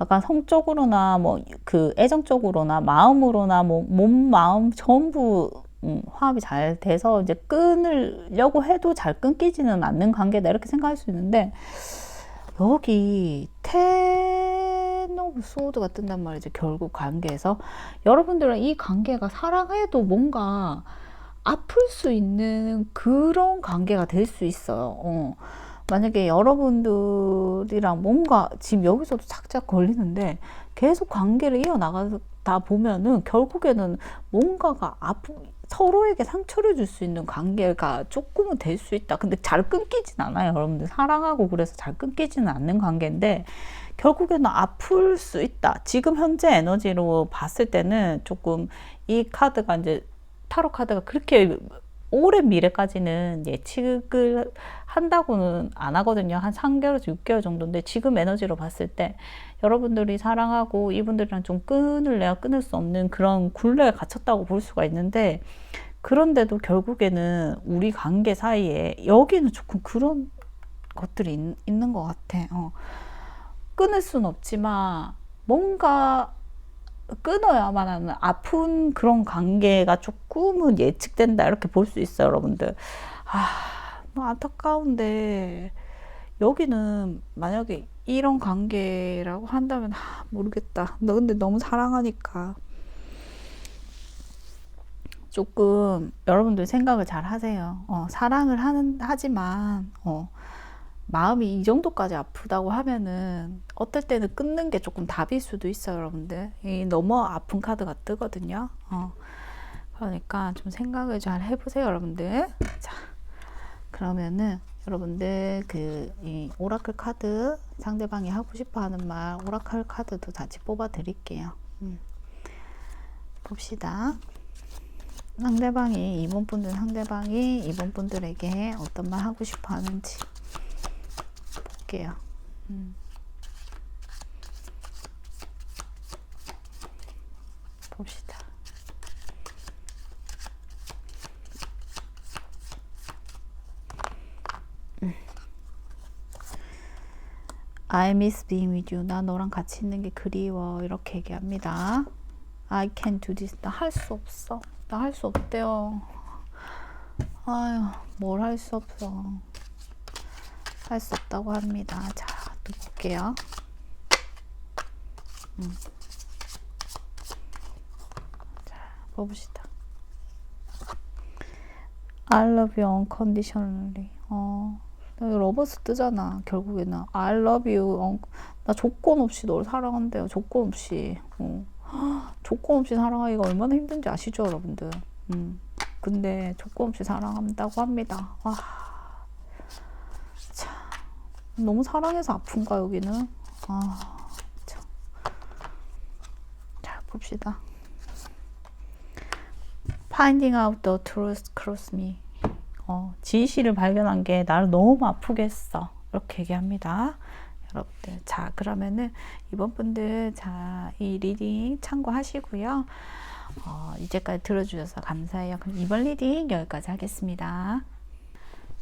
약간 성적으로나 뭐 애정적으로나 마음으로나 뭐 몸 마음 전부 화합이 잘 돼서 이제 끊으려고 해도 잘 끊기지는 않는 관계다 이렇게 생각할 수 있는데 여기 오브 소드가 뜬단 말이죠. 결국 관계에서 여러분들은 이 관계가 사랑해도 뭔가 아플 수 있는 그런 관계가 될 수 있어요. 만약에 여러분들이랑 뭔가 지금 여기서도 착착 걸리는데 계속 관계를 이어나가다 보면은 결국에는 뭔가가 서로에게 상처를 줄 수 있는 관계가 조금은 될 수 있다. 근데 잘 끊기진 않아요. 여러분들 사랑하고 그래서 잘 끊기지는 않는 관계인데 결국에는 아플 수 있다. 지금 현재 에너지로 봤을 때는 조금 이 카드가 이제 타로 카드가 그렇게 오랜 미래까지는 예측을 한다고는 안 하거든요. 한 3개월에서 6개월 정도인데 지금 에너지로 봤을 때 여러분들이 사랑하고 이분들이랑 좀 끊을 수 없는 그런 굴레에 갇혔다고 볼 수가 있는데 그런데도 결국에는 우리 관계 사이에 여기는 조금 그런 것들이 있는 것 같아. 끊을 수는 없지만 뭔가 끊어야만 하는 아픈 그런 관계가 조금은 예측된다 이렇게 볼 수 있어요. 여러분들 안타까운데 여기는 만약에 이런 관계라고 한다면 모르겠다. 너 근데 너무 사랑하니까 조금 여러분들 생각을 잘 하세요. 사랑을 하지만 마음이 이 정도까지 아프다고 하면은 어떨 때는 끊는 게 조금 답일 수도 있어요. 여러분들 너무 아픈 카드가 뜨거든요. 그러니까 좀 생각을 잘 해보세요. 여러분들. 자, 그러면은 여러분들 이 오라클 카드 상대방이 하고 싶어 하는 말 오라클 카드도 같이 뽑아 드릴게요. 봅시다. 상대방이 이번 분들에게 어떤 말 하고 싶어 하는지 볼게요. 봅시다. I miss being with you. 나 너랑 같이 있는 게 그리워. 이렇게 얘기합니다. I can't do this. 나 할 수 없어. 나 할 수 없대요. 아유, 뭘 할 수 없어. 할 수 없다고 합니다. 자, 또 볼게요. 자, 뽑읍시다. I love you unconditionally. 러버스 뜨잖아. 결국에는 I love you. 나 조건 없이 널 사랑한대요. 조건 없이. 조건 없이 사랑하기가 얼마나 힘든지 아시죠, 여러분들? 근데 조건 없이 사랑한다고 합니다. 와, 참, 너무 사랑해서 아픈가 여기는? 참. 자, 봅시다. Finding out the truth cross me. 진실을 발견한 게 나를 너무 아프게 했어. 이렇게 얘기합니다. 여러분들. 자, 그러면은 이번 분들 이 리딩 참고하시고요. 이제까지 들어주셔서 감사해요. 그럼 이번 리딩 여기까지 하겠습니다.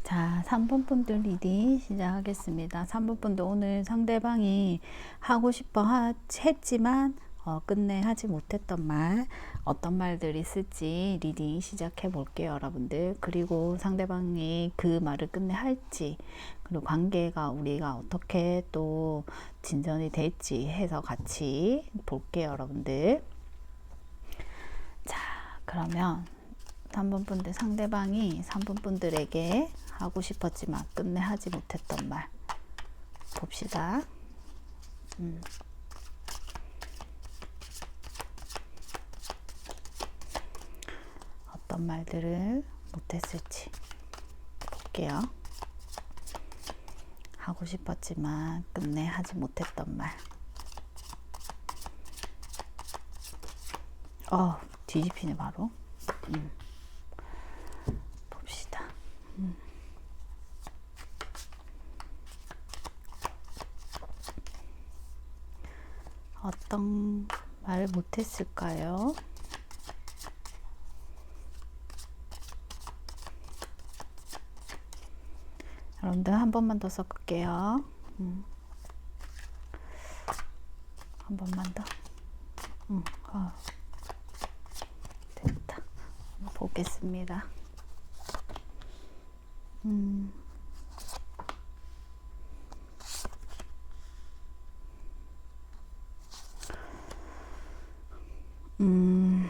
자, 3번 분들 리딩 시작하겠습니다. 3번 분들 오늘 상대방이 하고 싶어 했지만 끝내 하지 못했던 말 어떤 말들이 있을지 리딩 시작해 볼게요, 여러분들. 그리고 상대방이 그 말을 끝내 할지 그리고 관계가 우리가 어떻게 또 진전이 될지 해서 같이 볼게요, 여러분들. 자, 그러면 3번 분들 상대방이 3번 분들에게 하고 싶었지만 끝내 하지 못했던 말 봅시다. 어떤 말들을 못했을지 볼게요. 하고 싶었지만 끝내 하지 못했던 말. 뒤집히네 바로. 봅시다. 어떤 말을 못했을까요? 여러분들 한 번만 더 섞을게요. 한 번만 더. 됐다. 보겠습니다. 음,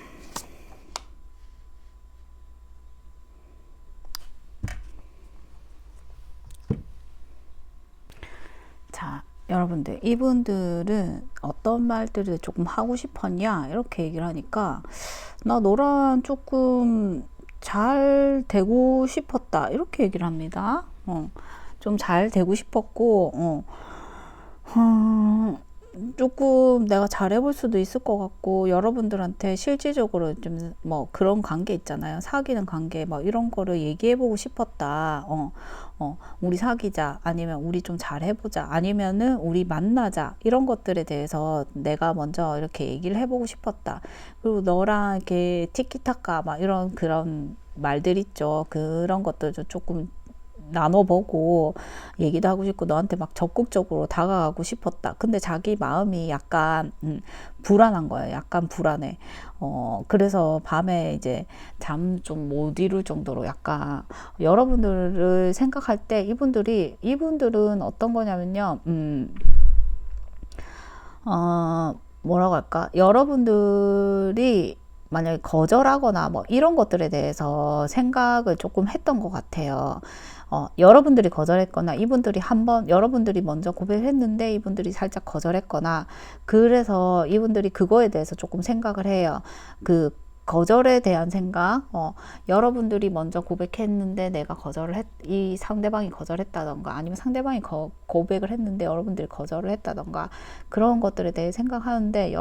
자, 여러분들, 이분들은 어떤 말들을 조금 하고 싶었냐? 이렇게 얘기를 하니까, 나 너랑 조금 잘 되고 싶었다. 이렇게 얘기를 합니다. 좀 잘 되고 싶었고, 조금 내가 잘해볼 수도 있을 것 같고, 여러분들한테 실질적으로 좀 뭐 그런 관계 있잖아요. 사귀는 관계, 뭐 이런 거를 얘기해보고 싶었다. 우리 사귀자. 아니면 우리 좀 잘해보자. 아니면은 우리 만나자. 이런 것들에 대해서 내가 먼저 이렇게 얘기를 해보고 싶었다. 그리고 너랑 이렇게 티키타카, 막 이런 그런 말들 있죠. 그런 것들도 조금 나눠보고 얘기도 하고 싶고 너한테 막 적극적으로 다가가고 싶었다. 근데 자기 마음이 약간 불안한 거예요. 약간 불안해. 그래서 밤에 이제 잠 좀 못 이룰 정도로 약간 여러분들을 생각할 때 이분들은 어떤 거냐면요. 뭐라고 할까? 여러분들이 만약에 거절하거나 뭐 이런 것들에 대해서 생각을 조금 했던 것 같아요. 여러분들이 거절했거나 이분들이 한번 여러분들이 먼저 고백을 했는데 이분들이 살짝 거절했거나 그래서 이분들이 그거에 대해서 조금 생각을 해요. 그 거절에 대한 생각, 여러분들이 먼저 고백했는데 이 상대방이 거절했다던가 아니면 상대방이 고백을 했는데 여러분들이 거절을 했다던가 그런 것들에 대해 생각하는데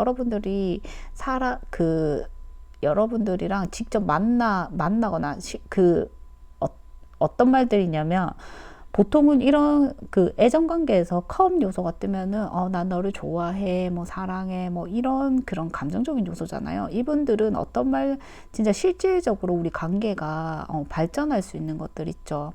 여러분들이랑 직접 만나거나 어, 어떤 말들이냐면 보통은 이런 그 애정 관계에서 컴 요소가 뜨면은 난 너를 좋아해, 뭐 사랑해, 뭐 이런 그런 감정적인 요소잖아요. 이분들은 어떤 말 진짜 실질적으로 우리 관계가 발전할 수 있는 것들 있죠.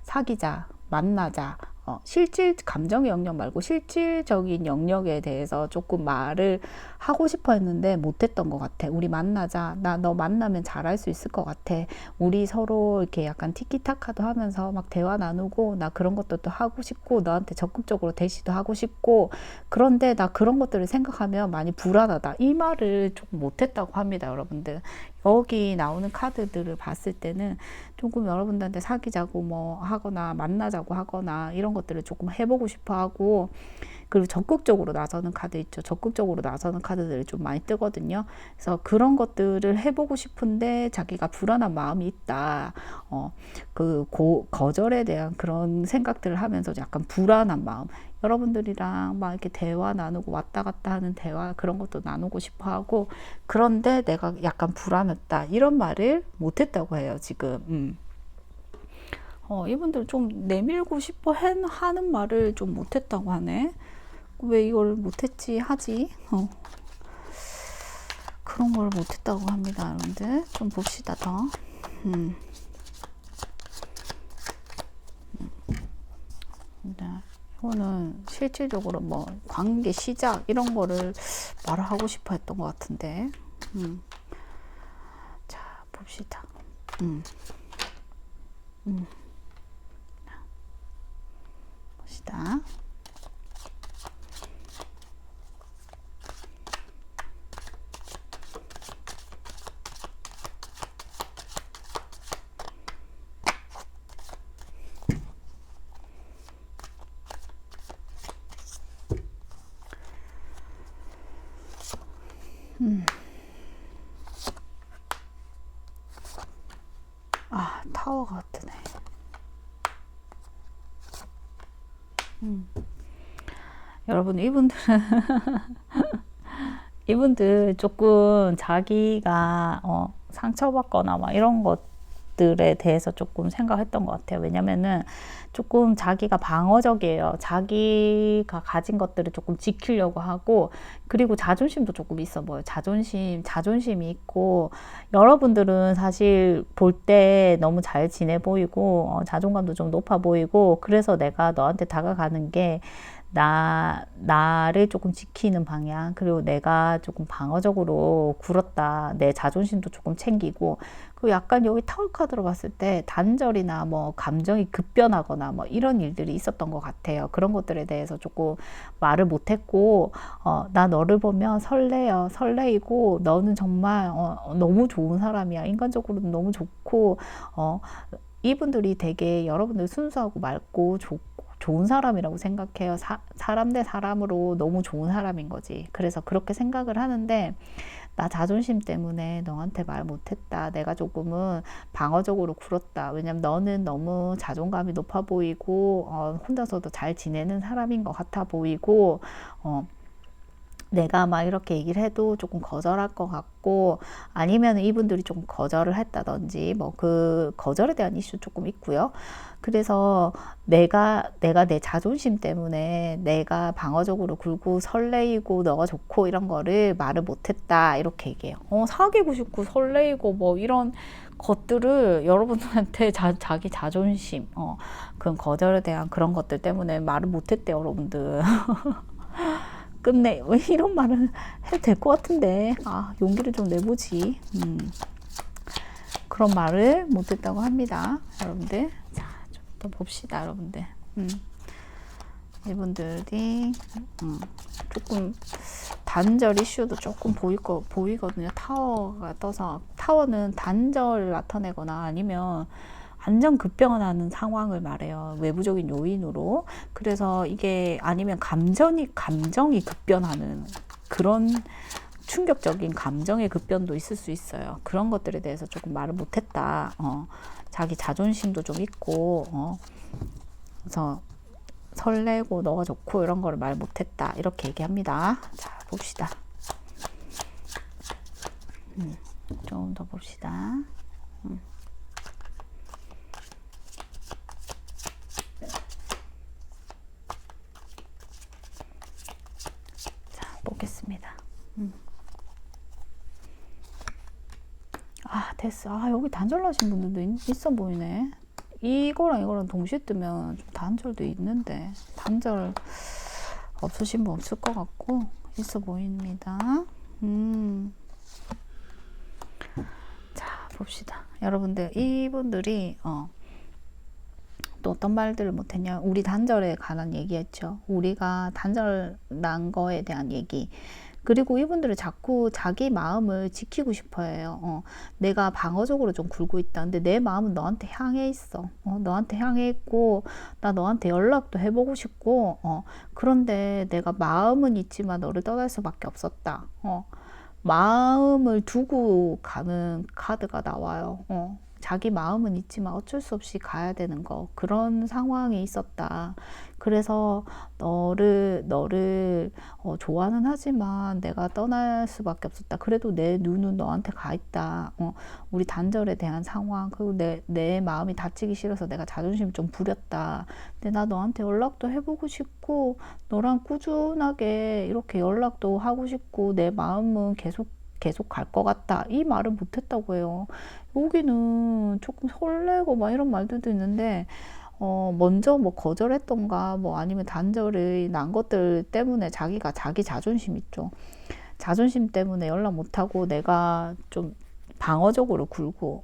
사귀자, 만나자. 실질 감정의 영역 말고 실질적인 영역에 대해서 조금 말을 하고 싶어 했는데 못했던 것 같아. 우리 만나자. 나 너 만나면 잘할 수 있을 것 같아. 우리 서로 이렇게 약간 티키타카도 하면서 막 대화 나누고 나 그런 것도 하고 싶고 너한테 적극적으로 대시도 하고 싶고 그런데 나 그런 것들을 생각하면 많이 불안하다. 이 말을 조금 못했다고 합니다, 여러분들. 여기 나오는 카드들을 봤을 때는 조금 여러분들한테 사귀자고 뭐 하거나 만나자고 하거나 이런 것들을 조금 해보고 싶어 하고 그리고 적극적으로 나서는 카드 있죠. 적극적으로 나서는 카드들이 좀 많이 뜨거든요. 그래서 그런 것들을 해보고 싶은데 자기가 불안한 마음이 있다. 거절에 대한 그런 생각들을 하면서 약간 불안한 마음. 여러분들이랑 막 이렇게 대화 나누고 왔다 갔다 하는 대화 그런 것도 나누고 싶어 하고 그런데 내가 약간 불안했다. 이런 말을 못했다고 해요, 지금. 이분들 좀 내밀고 싶어 하는 말을 좀 못했다고 하네. 왜 이걸 못했지 하지? 그런 걸 못했다고 합니다, 여러분들. 좀 봅시다, 더. 네. 이거는 실질적으로 뭐 관계 시작 이런 거를 말을 하고 싶어 했던 것 같은데. 자, 봅시다. 봅시다. 타워가 뜨네. 여러분, 이분들 조금 자기가 상처받거나 막 이런 것들에 대해서 조금 생각했던 것 같아요. 왜냐면은 조금 자기가 방어적이에요. 자기가 가진 것들을 조금 지키려고 하고 그리고 자존심도 조금 있어 보여요. 자존심이 있고 여러분들은 사실 볼 때 너무 잘 지내 보이고 자존감도 좀 높아 보이고 그래서 내가 너한테 다가가는 게 나를 조금 지키는 방향, 그리고 내가 조금 방어적으로 굴었다. 내 자존심도 조금 챙기고, 그리고 약간 여기 타워 카드로 봤을 때 단절이나 뭐 감정이 급변하거나 뭐 이런 일들이 있었던 것 같아요. 그런 것들에 대해서 조금 말을 못했고, 나 너를 보면 설레요. 설레이고, 너는 정말 너무 좋은 사람이야. 인간적으로도 너무 좋고, 이분들이 되게 여러분들 순수하고 맑고 좋은 사람이라고 생각해요. 사람 대 사람으로 너무 좋은 사람인 거지. 그래서 그렇게 생각을 하는데, 나 자존심 때문에 너한테 말 못했다. 내가 조금은 방어적으로 굴었다. 왜냐면 너는 너무 자존감이 높아 보이고, 혼자서도 잘 지내는 사람인 것 같아 보이고, 내가 막 이렇게 얘기를 해도 조금 거절할 것 같고, 아니면 이분들이 조금 거절을 했다든지, 뭐 그 거절에 대한 이슈 조금 있고요. 그래서 내가 내 자존심 때문에 내가 방어적으로 굴고 설레이고 너가 좋고 이런 거를 말을 못했다, 이렇게 얘기해요. 사귀고 싶고 설레이고 뭐 이런 것들을 여러분들한테 자기 자존심, 그런 거절에 대한 그런 것들 때문에 말을 못했대요, 여러분들. 끝내. 왜 이런 말을 해도 될 것 같은데, 용기를 좀 내보지. 그런 말을 못했다고 합니다, 여러분들. 자, 좀 더 봅시다, 여러분들. 이분들이 조금 단절 이슈도 조금 보이거든요. 타워가 떠서, 타워는 단절을 나타내거나 아니면 완전 급변하는 상황을 말해요. 외부적인 요인으로. 그래서 이게 아니면 감정이 급변하는 그런 충격적인 감정의 급변도 있을 수 있어요. 그런 것들에 대해서 조금 말을 못했다. 자기 자존심도 좀 있고, 그래서 설레고 너가 좋고 이런 거를 말 못했다, 이렇게 얘기합니다. 자, 봅시다. 좀 더 봅시다. 보겠습니다. 됐어. 여기 단절 나신 분들도 있어 보이네. 이거랑 동시에 뜨면 좀 단절도 있는데, 단절 없으신 분 없을 것 같고, 있어 보입니다. 자, 봅시다. 여러분들, 이분들이, 또 어떤 말들을 못했냐. 우리 단절에 관한 얘기했죠. 우리가 단절 난 거에 대한 얘기. 그리고 이분들은 자꾸 자기 마음을 지키고 싶어 해요. 내가 방어적으로 좀 굴고 있다. 근데 내 마음은 너한테 향해 있어. 너한테 향해 있고, 나 너한테 연락도 해보고 싶고, 그런데 내가 마음은 있지만 너를 떠날 수밖에 없었다. 마음을 두고 가는 카드가 나와요. 자기 마음은 있지만 어쩔 수 없이 가야 되는 거, 그런 상황이 있었다. 그래서 너를 좋아는 하지만 내가 떠날 수밖에 없었다. 그래도 내 눈은 너한테 가 있다. 우리 단절에 대한 상황, 그리고 내 마음이 다치기 싫어서 내가 자존심 좀 부렸다. 근데 나 너한테 연락도 해보고 싶고, 너랑 꾸준하게 이렇게 연락도 하고 싶고, 내 마음은 계속 갈 것 같다. 이 말을 못했다고 해요. 여기는 조금 설레고 막 이런 말들도 있는데, 먼저 뭐 거절했던가, 뭐 아니면 단절이 난 것들 때문에 자기가 자기 자존심 있죠. 자존심 때문에 연락 못하고 내가 좀 방어적으로 굴고,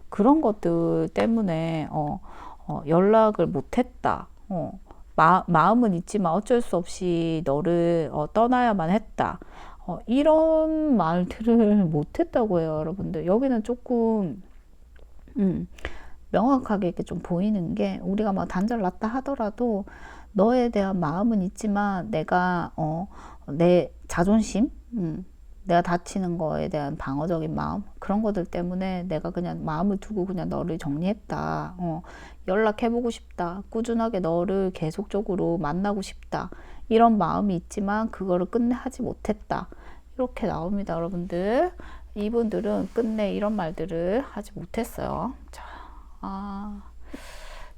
그런 것들 때문에, 연락을 못했다. 마음은 있지만 어쩔 수 없이 너를 떠나야만 했다. 이런 말들을 못했다고 해요, 여러분들. 여기는 조금 명확하게 이렇게 좀 보이는 게, 우리가 막 단절 났다 하더라도 너에 대한 마음은 있지만 내가 내 자존심, 내가 다치는 거에 대한 방어적인 마음, 그런 것들 때문에 내가 그냥 마음을 두고 그냥 너를 정리했다. 연락해보고 싶다. 꾸준하게 너를 계속적으로 만나고 싶다. 이런 마음이 있지만 그거를 끝내 하지 못했다. 이렇게 나옵니다, 여러분들. 이분들은 끝내 이런 말들을 하지 못했어요. 자,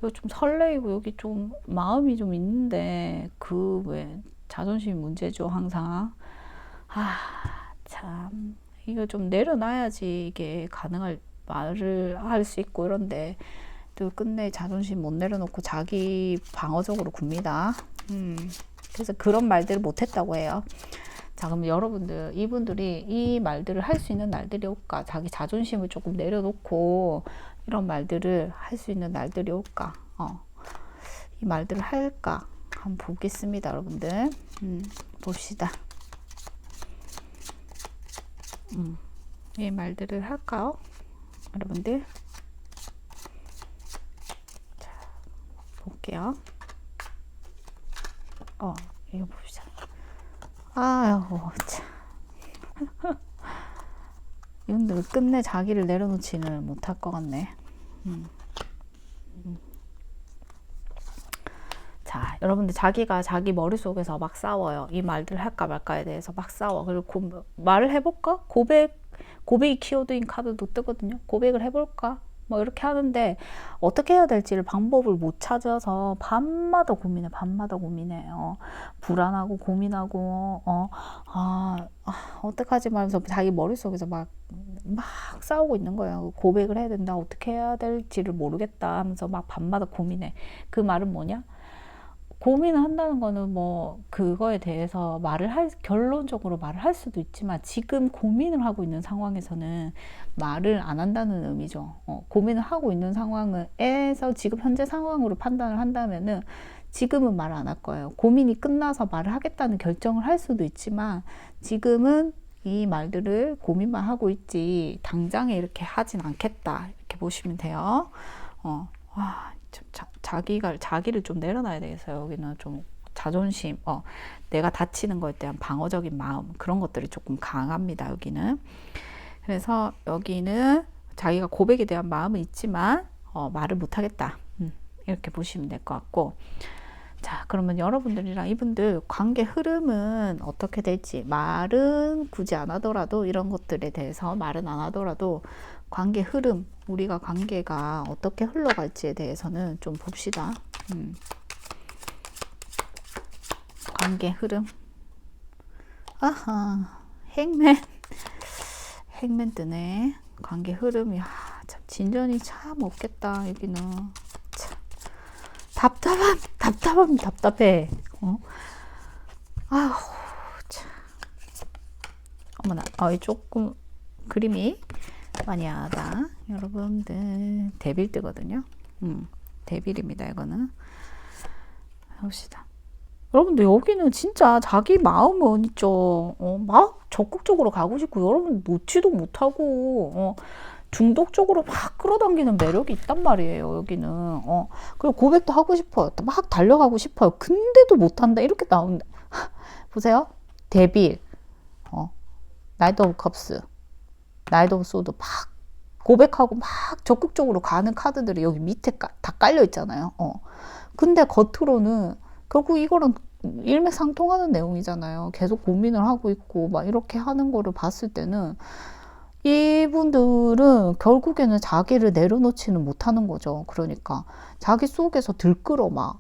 여기 좀 설레이고 여기 좀 마음이 좀 있는데, 왜 자존심이 문제죠, 항상. 참, 이거 좀 내려놔야지 이게 가능할, 말을 할 수 있고 이런데, 또 끝내 자존심 못 내려놓고 자기 방어적으로 굽니다. 그래서 그런 말들을 못했다고 해요. 자, 그럼 여러분들, 이분들이 이 말들을 할 수 있는 날들이 올까? 자기 자존심을 조금 내려놓고 이런 말들을 할 수 있는 날들이 올까? 이 말들을 할까? 한번 보겠습니다, 여러분들. 봅시다. 이 말들을 할까요? 여러분들. 자, 볼게요. 이거 봅시다. 아유, 참. 이분들 끝내 자기를 내려놓지는 못할 것 같네. 자, 여러분들 자기가 자기 머릿속에서 막 싸워요. 이 말들을 할까 말까에 대해서 막 싸워. 그리고 말을 해볼까? 고백이 키워드인 카드도 뜨거든요. 고백을 해볼까? 뭐 이렇게 하는데 어떻게 해야 될지를 방법을 못 찾아서 밤마다 고민해. 불안하고 고민하고 어떡하지 말면서 자기 머릿속에서 막 싸우고 있는 거예요. 고백을 해야 된다. 어떻게 해야 될지를 모르겠다 하면서 막 밤마다 고민해. 그 말은 뭐냐? 고민을 한다는 거는 뭐 그거에 대해서 결론적으로 말을 할 수도 있지만 지금 고민을 하고 있는 상황에서는 말을 안 한다는 의미죠. 고민을 하고 있는 상황에서 지금 현재 상황으로 판단을 한다면은 지금은 말 안 할 거예요. 고민이 끝나서 말을 하겠다는 결정을 할 수도 있지만 지금은 이 말들을 고민만 하고 있지 당장에 이렇게 하진 않겠다. 이렇게 보시면 돼요. 자기를 좀 내려놔야 되겠어요. 여기는 좀 자존심, 내가 다치는 거에 대한 방어적인 마음, 그런 것들이 조금 강합니다. 여기는. 그래서 여기는 자기가 고백에 대한 마음은 있지만 말을 못하겠다. 이렇게 보시면 될 것 같고, 자, 그러면 여러분들이랑 이분들 관계 흐름은 어떻게 될지, 말은 굳이 안 하더라도 이런 것들에 대해서 말은 안 하더라도 관계 흐름, 우리가 관계가 어떻게 흘러갈지에 대해서는 좀 봅시다. 관계 흐름. 아하, 행맨 뜨네. 관계 흐름이 참 진전이 참 없겠다. 여기는 참 답답해. 아우 참. 어머나, 조금 그림이 많이 하다. 여러분들 데빌 뜨거든요. 데빌입니다. 이거는 봅시다. 여러분들 여기는 진짜 자기 마음은 있죠. 막 적극적으로 가고 싶고 여러분 놓지도 못하고 중독적으로 막 끌어당기는 매력이 있단 말이에요. 여기는 그리고 고백도 하고 싶어요. 막 달려가고 싶어요. 근데도 못한다. 이렇게 나온다. 보세요. 데빌, 나이트 오브 컵스, 나이트 오브 소드 막 고백하고 막 적극적으로 가는 카드들이 여기 밑에 다 깔려 있잖아요. 근데 겉으로는 결국 이거랑 일맥상통하는 내용이잖아요. 계속 고민을 하고 있고 막 이렇게 하는 거를 봤을 때는 이분들은 결국에는 자기를 내려놓지는 못하는 거죠. 그러니까 자기 속에서 들끓어 막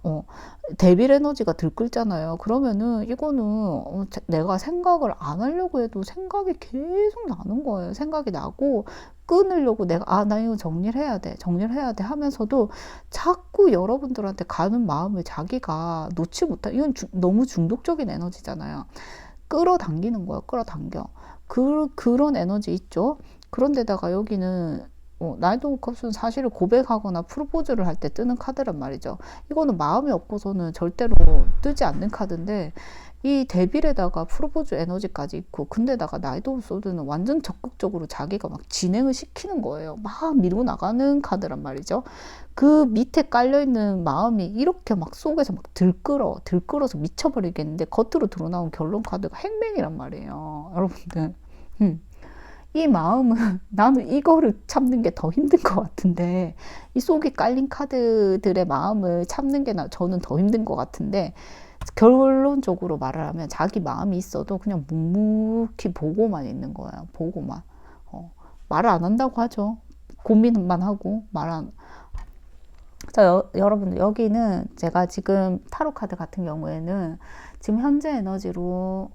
데빌 에너지가 들끓잖아요. 그러면은 이거는 내가 생각을 안 하려고 해도 생각이 계속 나는 거예요. 생각이 나고 끊으려고 나 이거 정리를 해야 돼 하면서도 자꾸 여러분들한테 가는 마음을 자기가 놓지 못하. 이건 너무 중독적인 에너지잖아요. 끌어당기는 거예요. 끌어당겨. 그런 에너지 있죠. 그런데다가 여기는 나이트 오브 컵스는 사실은 고백하거나 프로포즈를 할 때 뜨는 카드란 말이죠. 이거는 마음이 없고서는 절대로 뜨지 않는 카드인데 이 데빌에다가 프로포즈 에너지까지 있고 근데다가 나이트 오브 소드는 완전 적극적으로 자기가 막 진행을 시키는 거예요. 막 밀고 나가는 카드란 말이죠. 그 밑에 깔려있는 마음이 이렇게 막 속에서 막 들끓어서 미쳐버리겠는데 겉으로 드러나온 결론 카드가 행맨이란 말이에요. 여러분들. 이 마음은 나는 이거를 참는 게 더 힘든 것 같은데 이 속에 깔린 카드들의 마음을 참는 게 저는 더 힘든 것 같은데 결론적으로 말을 하면 자기 마음이 있어도 그냥 묵묵히 보고만 있는 거예요. 보고만. 말을 안 한다고 하죠. 고민만 하고 자, 여러분들 여기는 제가 지금 타로 카드 같은 경우에는 지금 현재 에너지로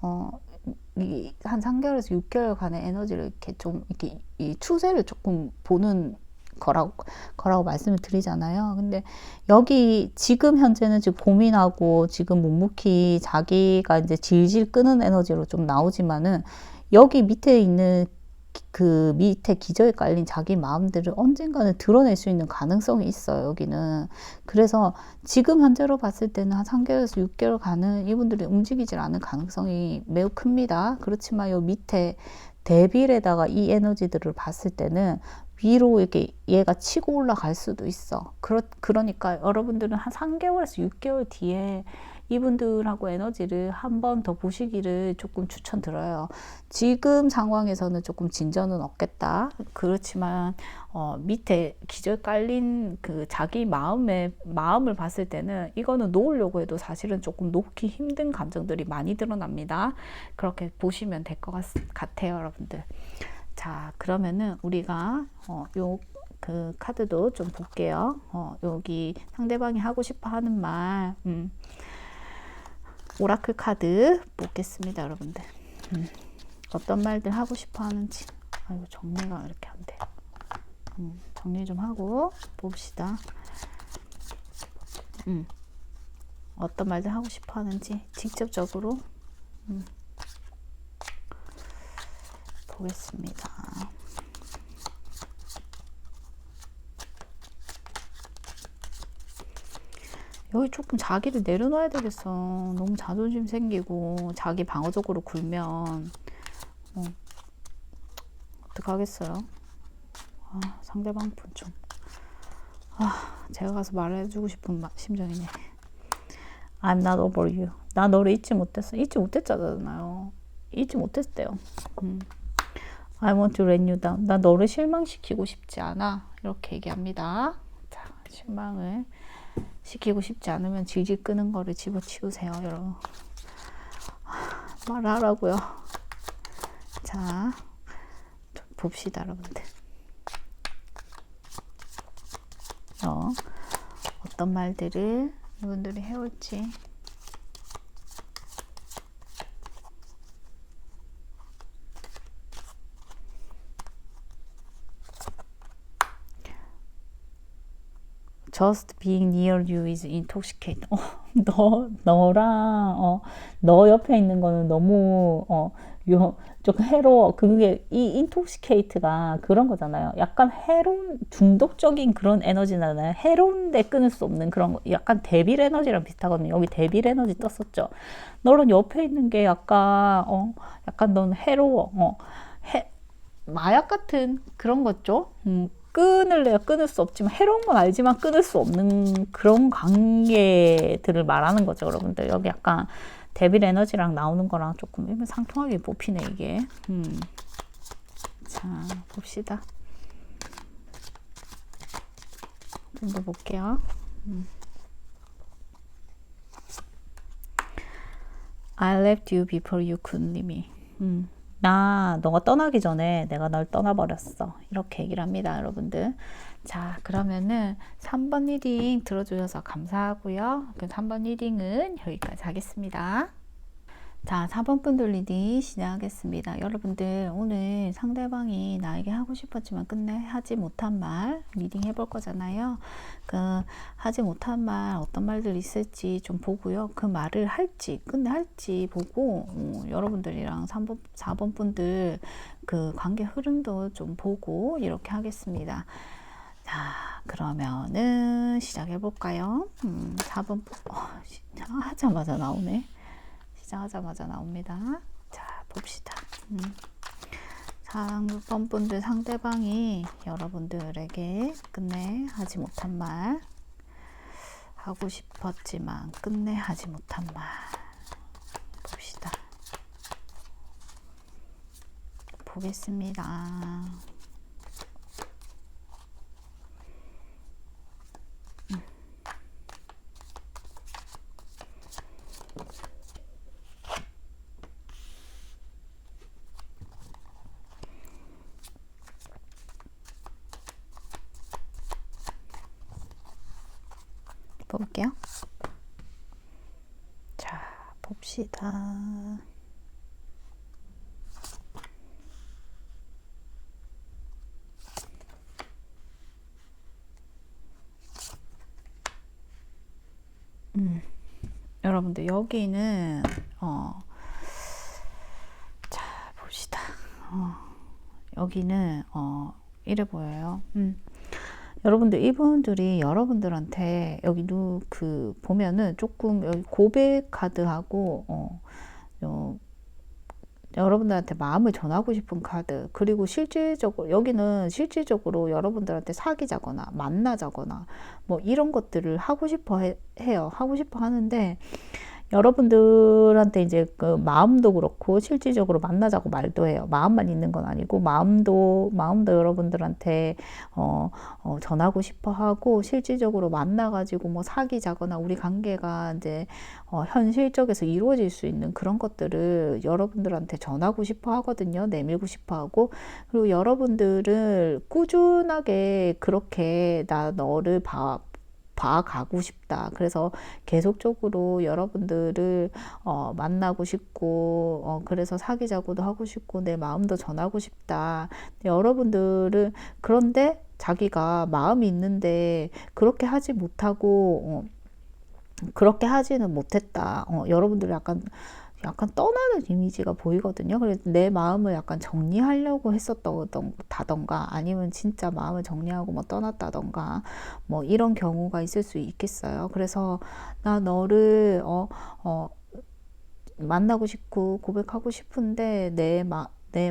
한 3개월에서 6개월간의 에너지를 이렇게 좀 이렇게 이 추세를 조금 보는 거라고 말씀을 드리잖아요. 근데 여기 지금 현재는 지금 고민하고 지금 묵묵히 자기가 이제 질질 끄는 에너지로 좀 나오지만은 여기 밑에 있는 그 밑에 기저에 깔린 자기 마음들을 언젠가는 드러낼 수 있는 가능성이 있어요, 여기는. 그래서 지금 현재로 봤을 때는 한 3개월에서 6개월 가는 이분들이 움직이질 않을 가능성이 매우 큽니다. 그렇지만 요 밑에 데빌에다가 이 에너지들을 봤을 때는 위로 이렇게 얘가 치고 올라갈 수도 있어. 그러니까 여러분들은 한 3개월에서 6개월 뒤에 이분들하고 에너지를 한 번 더 보시기를 조금 추천드려요. 지금 상황에서는 조금 진전은 없겠다. 그렇지만 밑에 기저 깔린 그 자기 마음을 봤을 때는 이거는 놓으려고 해도 사실은 조금 놓기 힘든 감정들이 많이 드러납니다. 그렇게 보시면 될 것 같아요, 여러분들. 자, 그러면은 우리가 요 그 카드도 좀 볼게요. 여기 상대방이 하고 싶어 하는 말, 오라클 카드 보겠습니다, 여러분들. 어떤 말들 하고 싶어 하는지. 아이고, 정리가 이렇게 안 돼. 정리 좀 하고 봅시다. 어떤 말들 하고 싶어 하는지 직접적으로 보겠습니다. 여기 조금 자기를 내려놔야 되겠어. 너무 자존심 생기고 자기 방어적으로 굴면 어떡하겠어요. 상대방 분 좀 제가 가서 말해주고 싶은 심정이네. I'm not over you. 나 너를 잊지 못했어. 잊지 못했잖아요. 잊지 못했대요. I want to let you down. 나 너를 실망시키고 싶지 않아. 이렇게 얘기합니다. 자, 실망을 시키고 싶지 않으면 질질 끄는 거를 집어치우세요, 여러분. 말하라고요. 자, 좀 봅시다, 여러분들. 어떤 말들을 이분들이 해올지. Just being near you is intoxicating. 너 옆에 있는 거는 너무, 조금 해로워. 그게, 이 intoxicate가 그런 거잖아요. 약간 해로운, 중독적인 그런 에너지잖아요. 해로운데 끊을 수 없는 그런 거. 약간 데빌 에너지랑 비슷하거든요. 여기 데빌 에너지 떴었죠. 너는 옆에 있는 게 약간 넌 해로워. 마약 같은 그런 거죠. 끊을래야 끊을 수 없지만 해로운 건 알지만 끊을 수 없는 그런 관계들을 말하는 거죠, 여러분들. 여기 약간 데빌 에너지랑 나오는 거랑 조금 상통하게 뽑히네, 이게. 자, 봅시다. 좀 더 볼게요. I left you before you could leave me. 너가 떠나기 전에 내가 널 떠나버렸어. 이렇게 얘기를 합니다, 여러분들. 자, 그러면은 3번 리딩 들어주셔서 감사하고요. 그럼 3번 리딩은 여기까지 하겠습니다. 자, 4번 분들 리딩 시작하겠습니다. 여러분들 오늘 상대방이 나에게 하고 싶었지만 끝내 하지 못한 말 리딩 해볼 거잖아요. 그 하지 못한 말 어떤 말들 있을지 좀 보고요. 그 말을 할지 끝내 할지 보고 여러분들이랑 3번, 4번 분들 그 관계 흐름도 좀 보고 이렇게 하겠습니다. 자, 그러면은 시작해 볼까요? 4번 하자마자 나오네. 시작하자마자 나옵니다. 자, 봅시다. 4번 분들 상대방이 여러분들에게 끝내 하지 못한 말, 하고 싶었지만 끝내 하지 못한 말 봅시다. 보겠습니다. 볼게요. 자, 봅시다. 여러분들 여기는 자 봅시다. 여기는 이래 보여요. 여러분들 이분들이 여러분들한테 여기 그 보면은 조금 여기 고백 카드하고 여러분들한테 마음을 전하고 싶은 카드, 그리고 실질적으로 여기는 실질적으로 여러분들한테 사귀자거나 만나자거나 뭐 이런 것들을 하고 싶어 해요. 하고 싶어 하는데 여러분들한테 이제 그 마음도 그렇고 실질적으로 만나자고 말도 해요. 마음만 있는 건 아니고 마음도 여러분들한테 전하고 싶어 하고 실질적으로 만나가지고 뭐 사귀자거나 우리 관계가 이제 현실적에서 이루어질 수 있는 그런 것들을 여러분들한테 전하고 싶어 하거든요. 내밀고 싶어 하고, 그리고 여러분들을 꾸준하게 그렇게 나 너를 봐가고 싶다. 그래서 계속적으로 여러분들을 만나고 싶고 그래서 사귀자고도 하고 싶고 내 마음도 전하고 싶다. 여러분들은 그런데 자기가 마음이 있는데 그렇게 하지 못하고 그렇게 하지는 못했다. 여러분들이 약간 떠나는 이미지가 보이거든요. 그래서 내 마음을 약간 정리하려고 했었다던가 아니면 진짜 마음을 정리하고 뭐 떠났다던가 뭐 이런 경우가 있을 수 있겠어요. 그래서 나 너를 만나고 싶고 고백하고 싶은데 내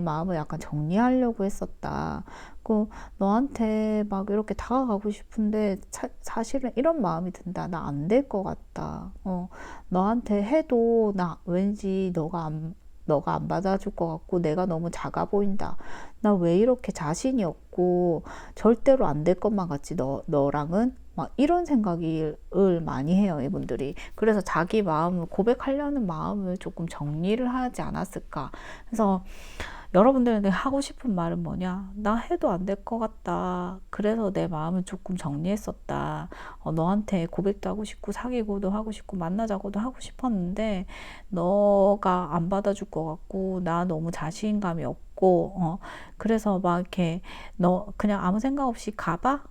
마음을 약간 정리하려고 했었다. 그 너한테 막 이렇게 다가가고 싶은데 사실은 이런 마음이 든다. 나 안 될 것 같다. 너한테 해도 나 왠지 너가 안 받아줄 것 같고 내가 너무 작아 보인다. 나 왜 이렇게 자신이 없고 절대로 안 될 것만 같지 너랑은? 막 이런 생각을 많이 해요, 이분들이. 그래서 자기 마음을 고백하려는 마음을 조금 정리를 하지 않았을까. 그래서 여러분들한테 하고 싶은 말은 뭐냐? 나 해도 안 될 것 같다. 그래서 내 마음을 조금 정리했었다. 너한테 고백도 하고 싶고 사귀고도 하고 싶고 만나자고도 하고 싶었는데 너가 안 받아줄 것 같고 나 너무 자신감이 없고 그래서 막 이렇게 너 그냥 아무 생각 없이 가봐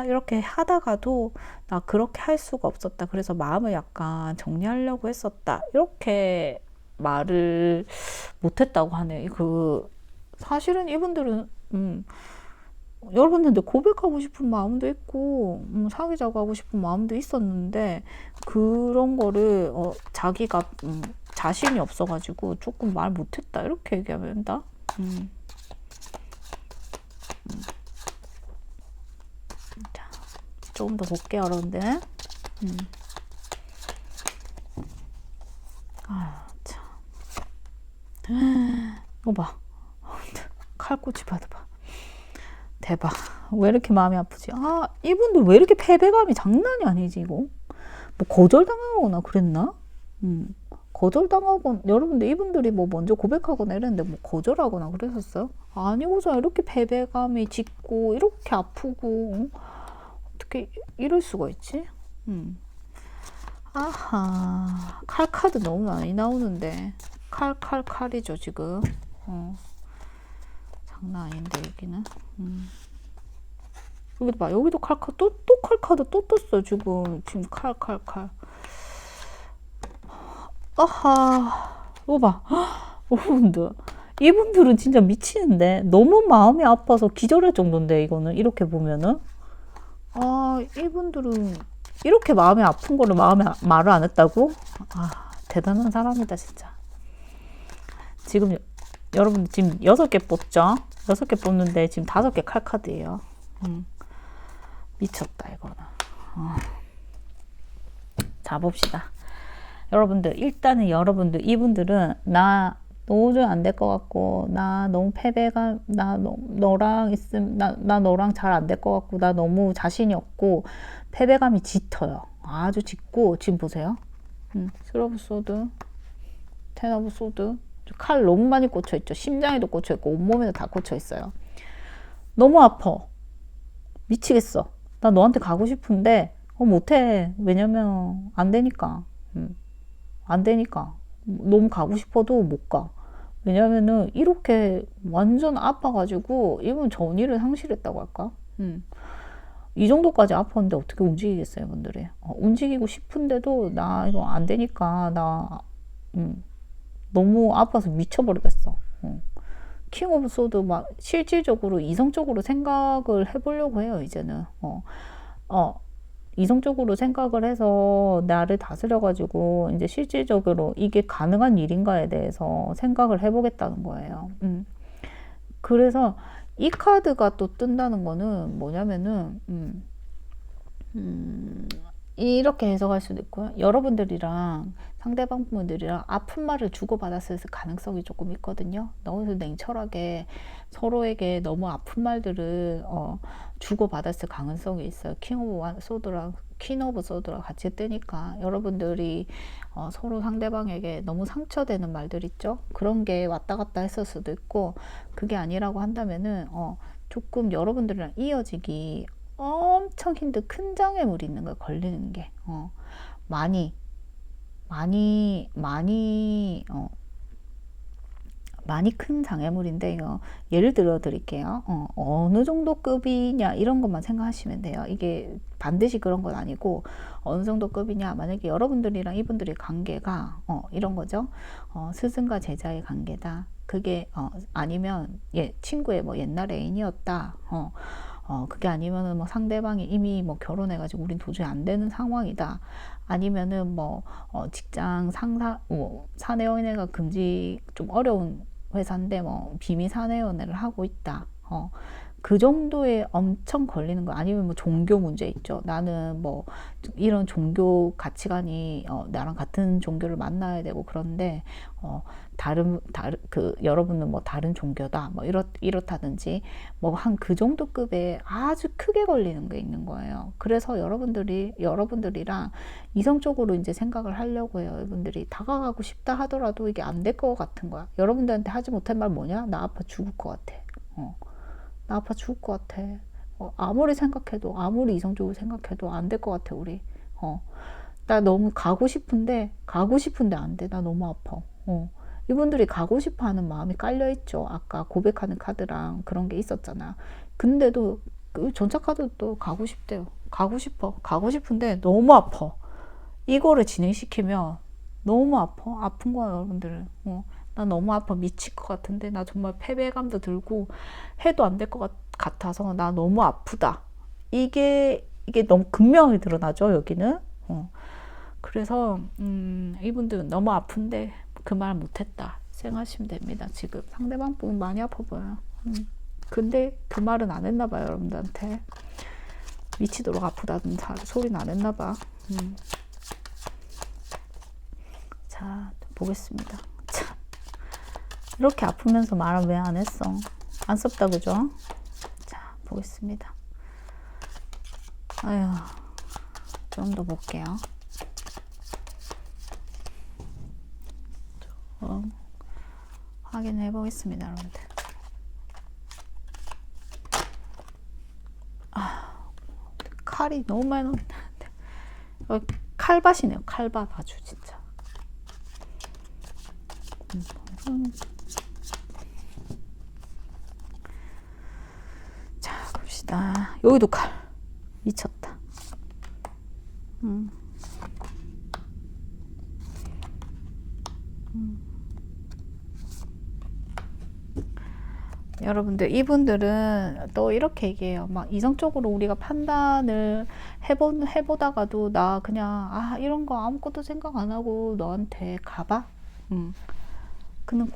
이렇게 하다가도 나 그렇게 할 수가 없었다. 그래서 마음을 약간 정리하려고 했었다. 이렇게 말을 못했다고 하네. 사실은 이분들은 여러분한테 고백하고 싶은 마음도 있고 사귀자고 하고 싶은 마음도 있었는데 그런 거를 자기가 자신이 없어가지고 조금 말 못했다 이렇게 얘기하면 된다. 조금 더 볼게요, 여러분들. 참. 이거 봐. 칼꽂이 받아봐. 대박. 왜 이렇게 마음이 아프지? 이분들 왜 이렇게 패배감이 장난이 아니지, 이거? 뭐 거절당하거나 그랬나? 거절당하고, 여러분들 이분들이 뭐 먼저 고백하거나 이랬는데 뭐 거절하거나 그랬었어요? 아니고서 이렇게 패배감이 짙고, 이렇게 아프고, 어떻게 이럴 수가 있지? 아하, 칼카드 너무 많이 나오는데. 칼이죠, 지금. 장난 아닌데, 여기는. 여기도 봐, 여기도 칼카드, 또 칼카드 또 떴어, 지금. 지금 칼. 아하, 이거 봐. 이분들은 진짜 미치는데. 너무 마음이 아파서 기절할 정도인데, 이거는. 이렇게 보면은. 이분들은 이렇게 마음이 아픈 거를 말을 안 했다고? 대단한 사람이다, 진짜. 지금, 여러분, 지금 6개 뽑죠? 6개 뽑는데 지금 5개 칼카드예요. 미쳤다, 이거는. 자, 봅시다. 여러분들, 일단은 이분들은 나 도저히 안 될 것 같고, 나 너무 패배감, 너랑 잘 안 될 것 같고, 나 너무 자신이 없고, 패배감이 짙어요. 아주 짙고, 지금 보세요. 스러브 소드, 텐 오브 소드. 칼 너무 많이 꽂혀있죠. 심장에도 꽂혀있고, 온몸에도 다 꽂혀있어요. 너무 아파. 미치겠어. 나 너한테 가고 싶은데, 못해. 왜냐면, 안 되니까. 안 되니까. 너무 가고 싶어도 못 가. 왜냐면은 이렇게 완전 아파가지고 이분 전의를 상실했다고 할까? 이 정도까지 아팠는데 어떻게 움직이겠어요, 분들이? 움직이고 싶은데도 나 이거 안 되니까 나 너무 아파서 미쳐버리겠어. 킹 오브 소드 막 실질적으로 이성적으로 생각을 해보려고 해요, 이제는. 이성적으로 생각을 해서 나를 다스려가지고 이제 실질적으로 이게 가능한 일인가에 대해서 생각을 해보겠다는 거예요. 그래서 이 카드가 또 뜬다는 거는 뭐냐면은 이렇게 해석할 수도 있고요. 여러분들이랑 상대방 분들이랑 아픈 말을 주고받았을 가능성이 조금 있거든요. 너무 냉철하게 서로에게 너무 아픈 말들을 주고받았을 가능성이 있어요. 킹 오브 소드랑 같이 뜨니까 여러분들이 서로 상대방에게 너무 상처되는 말들 있죠. 그런 게 왔다 갔다 했을 수도 있고, 그게 아니라고 한다면은 조금 여러분들이랑 이어지기 엄청 힘든 큰 장애물이 있는 거예요. 걸리는 게 많이 큰 장애물인데요. 예를 들어 드릴게요. 어느 정도 급이냐 이런 것만 생각하시면 돼요. 이게 반드시 그런 건 아니고 어느 정도 급이냐, 만약에 여러분들이랑 이분들의 관계가 이런 거죠. 스승과 제자의 관계다. 그게 아니면 친구의 뭐 옛날 애인이었다. 그게 아니면은 뭐 상대방이 이미 뭐 결혼해가지고 우린 도저히 안 되는 상황이다. 아니면은 뭐 직장 상사, 뭐 사내연애가 금지, 좀 어려운 회사인데 뭐 비밀 사내연애를 하고 있다. 그 정도에 엄청 걸리는 거. 아니면 뭐 종교 문제 있죠. 나는 뭐 이런 종교 가치관이 나랑 같은 종교를 만나야 되고, 그런데 다른 그 여러분은 뭐 다른 종교다 뭐 이렇다든지 뭐 한 그 정도 급에 아주 크게 걸리는 게 있는 거예요. 그래서 여러분들이랑 이성적으로 이제 생각을 하려고 해요. 이분들이 다가가고 싶다 하더라도 이게 안 될 것 같은 거야. 여러분들한테 하지 못한 말 뭐냐? 나 아파 죽을 것 같아. 나 아파 죽을 것 같아. 아무리 생각해도, 아무리 이성적으로 생각해도 안 될 것 같아, 우리. 나 너무 가고 싶은데 안 돼. 나 너무 아파. 이분들이 가고 싶어 하는 마음이 깔려있죠. 아까 고백하는 카드랑 그런 게 있었잖아. 근데도 그 전차 카드도 가고 싶대요. 가고 싶어. 가고 싶은데 너무 아파. 이거를 진행시키면 너무 아파. 아픈 거야, 여러분들은. 나 너무 아파. 미칠 것 같은데, 나 정말 패배감도 들고 해도 안 될 것 같아서 나 너무 아프다. 이게 너무 극명하게 드러나죠, 여기는. 그래서 이분들은 너무 아픈데 그 말 못했다 생각하시면 됩니다. 지금 상대방 분 많이 아파 보여요. 근데 그 말은 안 했나 봐요, 여러분들한테. 미치도록 아프다는 소리는 안 했나 봐. 자, 보겠습니다. 참, 이렇게 아프면서 말은 왜 안 했어? 안쓰럽다, 그죠? 자, 보겠습니다. 아휴, 좀 더 볼게요. 확인해 보겠습니다, 여러분들. 칼이 너무 많이 나오는데. 칼밭이네요. 칼밭 아주 진짜. 자, 봅시다. 여기도 칼. 미쳤다. 여러분들, 이분들은 또 이렇게 얘기해요. 막 이성적으로 우리가 판단을 해보다가도 나 그냥 이런 거 아무것도 생각 안 하고 너한테 가봐. 그는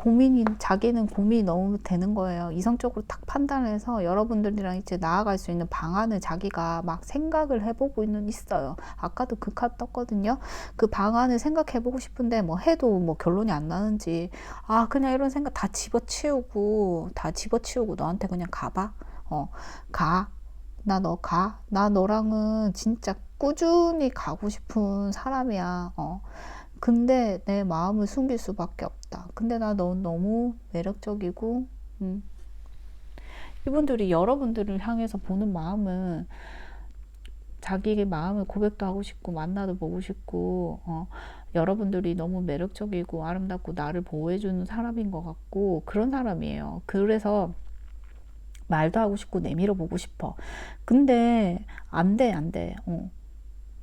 자기는 고민이 너무 되는 거예요. 이성적으로 딱 판단해서 여러분들이랑 이제 나아갈 수 있는 방안을 자기가 막 생각을 해보고 있어요. 아까도 그 카드 떴거든요. 그 방안을 생각해보고 싶은데 뭐 해도 뭐 결론이 안 나는지, 그냥 이런 생각 다 집어치우고 너한테 그냥 가봐. 가. 나 너랑은 진짜 꾸준히 가고 싶은 사람이야. 근데 내 마음을 숨길 수밖에 없다. 근데 나 너무 매력적이고, 이분들이 여러분들을 향해서 보는 마음은 자기의 마음을 고백도 하고 싶고 만나도 보고 싶고, 여러분들이 너무 매력적이고 아름답고 나를 보호해주는 사람인 것 같고, 그런 사람이에요. 그래서 말도 하고 싶고 내밀어 보고 싶어. 근데 안 돼, 안 돼.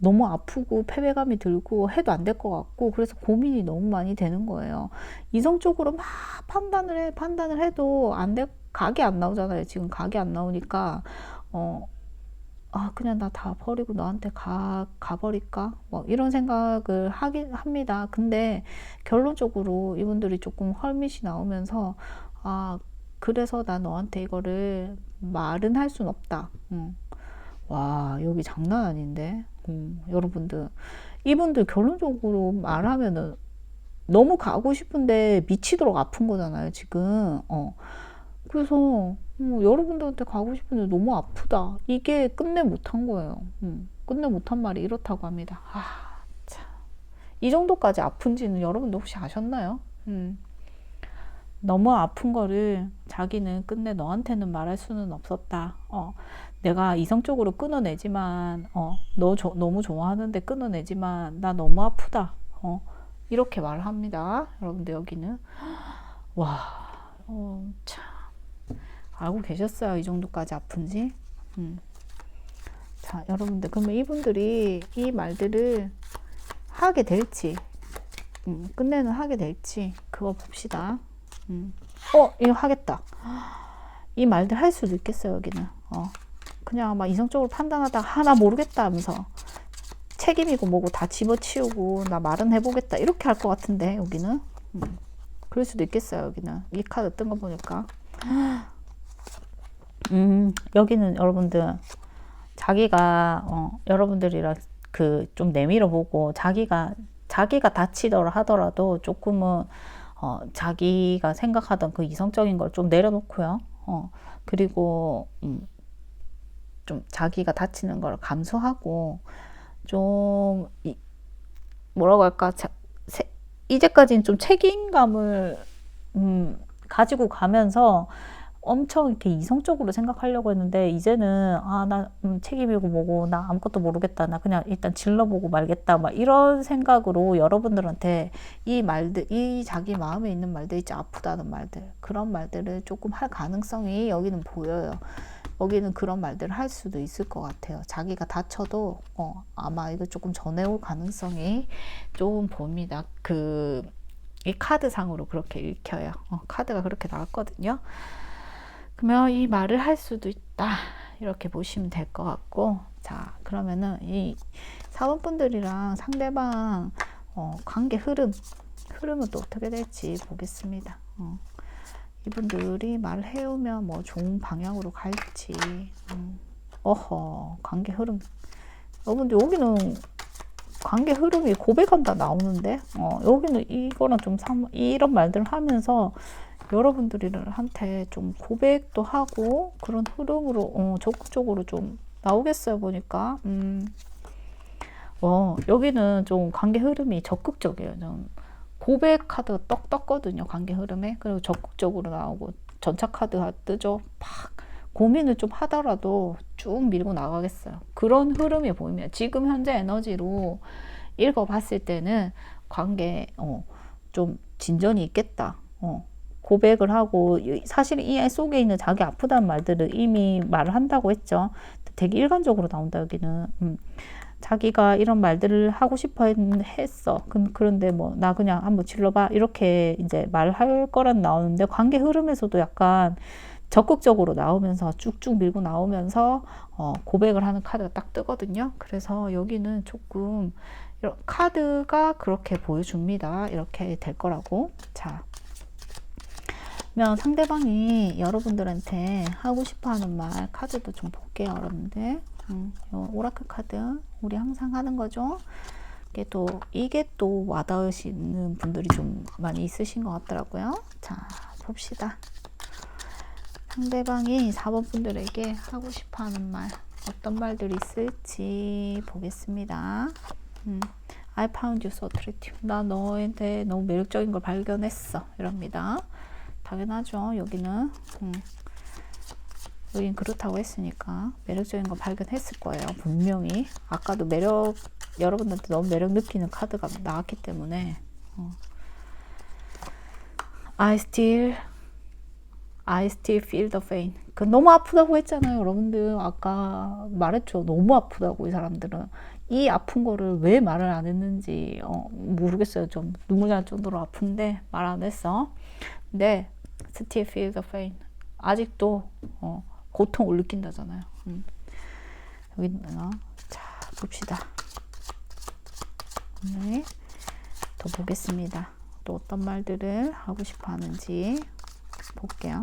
너무 아프고 패배감이 들고 해도 안 될 것 같고, 그래서 고민이 너무 많이 되는 거예요. 이성적으로 막 판단을 해도 안 돼, 각이 안 나오잖아요. 지금 각이 안 나오니까 그냥 나 다 버리고 너한테 가버릴까? 뭐 이런 생각을 하긴 합니다. 근데 결론적으로 이분들이 조금 헐밋이 나오면서, 그래서 나 너한테 이거를 말은 할 순 없다. 와, 여기 장난 아닌데. 여러분들. 이분들 결론적으로 말하면은 너무 가고 싶은데 미치도록 아픈 거잖아요, 지금. 그래서 여러분들한테 가고 싶은데 너무 아프다. 이게 끝내 못한 거예요. 끝내 못한 말이 이렇다고 합니다. 참. 이 정도까지 아픈지는 여러분도 혹시 아셨나요? 너무 아픈 거를 자기는 끝내 너한테는 말할 수는 없었다. 내가 이성적으로 끊어내지만, 너무 좋아하는데 끊어내지만, 나 너무 아프다. 이렇게 말합니다. 여러분들 여기는. 와, 참. 알고 계셨어요? 이 정도까지 아픈지? 자, 여러분들, 그러면 이분들이 이 말들을 하게 될지, 끝내는 하게 될지, 그거 봅시다. 이거 하겠다. 이 말들 할 수도 있겠어요, 여기는. 그냥 막 이성적으로 판단하다가, 나 모르겠다 하면서, 책임이고 뭐고 다 집어치우고, 나 말은 해보겠다. 이렇게 할 것 같은데, 여기는. 그럴 수도 있겠어요, 여기는. 이 카드 뜬 거 보니까. 여기는 여러분들, 자기가, 여러분들이랑 좀 내밀어 보고, 자기가 다치더라 하더라도 조금은, 자기가 생각하던 그 이성적인 걸 좀 내려놓고요. 그리고, 좀 자기가 다치는 걸 감수하고, 좀, 뭐라고 할까, 이제까지는 좀 책임감을, 가지고 가면서, 엄청 이렇게 이성적으로 생각하려고 했는데, 이제는 나 책임이고 뭐고 나 아무것도 모르겠다, 나 그냥 일단 질러보고 말겠다, 막 이런 생각으로 여러분들한테 이 말들, 이 자기 마음에 있는 말들 있지, 아프다는 말들, 그런 말들을 조금 할 가능성이 여기는 보여요. 여기는 그런 말들을 할 수도 있을 것 같아요. 자기가 다쳐도 아마 이거 조금 전해올 가능성이 좀 봅니다. 이 카드상으로 그렇게 읽혀요. 카드가 그렇게 나왔거든요. 그러면 이 말을 할 수도 있다, 이렇게 보시면 될 것 같고, 자, 그러면은 이 사원분들이랑 상대방 관계 흐름은 또 어떻게 될지 보겠습니다. 이분들이 말을 해오면 뭐 좋은 방향으로 갈지. 관계 흐름. 여러분들 여기는 관계 흐름이 고백한다 나오는데, 여기는 이거랑 좀 이런 말들을 하면서 여러분들한테 좀 고백도 하고 그런 흐름으로 적극적으로 좀 나오겠어요, 보니까. 여기는 좀 관계 흐름이 적극적이에요. 좀 고백 카드가 떡 떴거든요, 관계 흐름에. 그리고 적극적으로 나오고, 전차 카드가 뜨죠. 팍 고민을 좀 하더라도 쭉 밀고 나가겠어요. 그런 흐름이 보입니다. 지금 현재 에너지로 읽어봤을 때는 관계 좀 진전이 있겠다. 고백을 하고, 사실 이 속에 있는 자기 아프다는 말들을 이미 말을 한다고 했죠. 되게 일관적으로 나온다, 여기는. 자기가 이런 말들을 하고 싶어 했어. 그런데 뭐, 나 그냥 한번 질러봐, 이렇게 이제 말할 거란 나오는데, 관계 흐름에서도 약간 적극적으로 나오면서 쭉쭉 밀고 나오면서 고백을 하는 카드가 딱 뜨거든요. 그래서 여기는 조금 카드가 그렇게 보여줍니다. 이렇게 될 거라고. 자, 그러면 상대방이 여러분들한테 하고 싶어하는 말 카드도 좀 볼게요, 여러분들. 오라클 카드 우리 항상 하는 거죠. 이게 또 와닿으시는 분들이 좀 많이 있으신 것 같더라고요. 자, 봅시다. 상대방이 4번 분들에게 하고 싶어하는 말, 어떤 말들이 있을지 보겠습니다. I found you so attractive. 나 너한테 너무 매력적인 걸 발견했어, 이럽니다. 당연하죠. 여기는 여긴 그렇다고 했으니까 매력적인 거 발견했을 거예요, 분명히. 아까도 여러분들한테 너무 매력 느끼는 카드가 나왔기 때문에. I still feel the pain. 그 너무 아프다고 했잖아요, 여러분들. 아까 말했죠. 너무 아프다고 이 사람들은. 이 아픈 거를 왜 말을 안 했는지 모르겠어요. 좀 눈물 날 정도로 아픈데 말 안 했어. 근데 still feel the pain. 아직도 고통을 느낀다잖아요. 여기 있나? 자, 봅시다. 네, 더 보겠습니다. 또 어떤 말들을 하고 싶어 하는지 볼게요.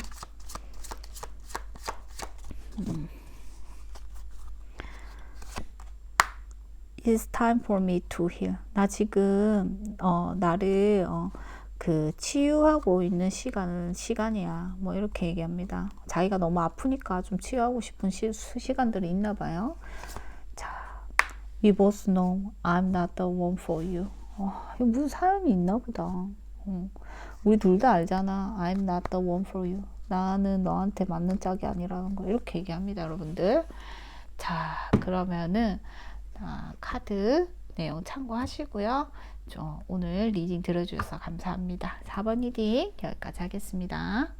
It's time for me to heal. 나 지금 나를 그 치유하고 있는 시간이야. 뭐 이렇게 얘기합니다. 자기가 너무 아프니까 좀 치유하고 싶은 시간들이 있나 봐요. 자, we both know I'm not the one for you. 이거 무슨 사연이 있나 보다. 우리 둘 다 알잖아. I'm not the one for you. 나는 너한테 맞는 짝이 아니라는 거. 이렇게 얘기합니다, 여러분들. 자, 그러면은 카드 내용 참고하시고요. 오늘 리딩 들어주셔서 감사합니다. 4번 리딩 여기까지 하겠습니다.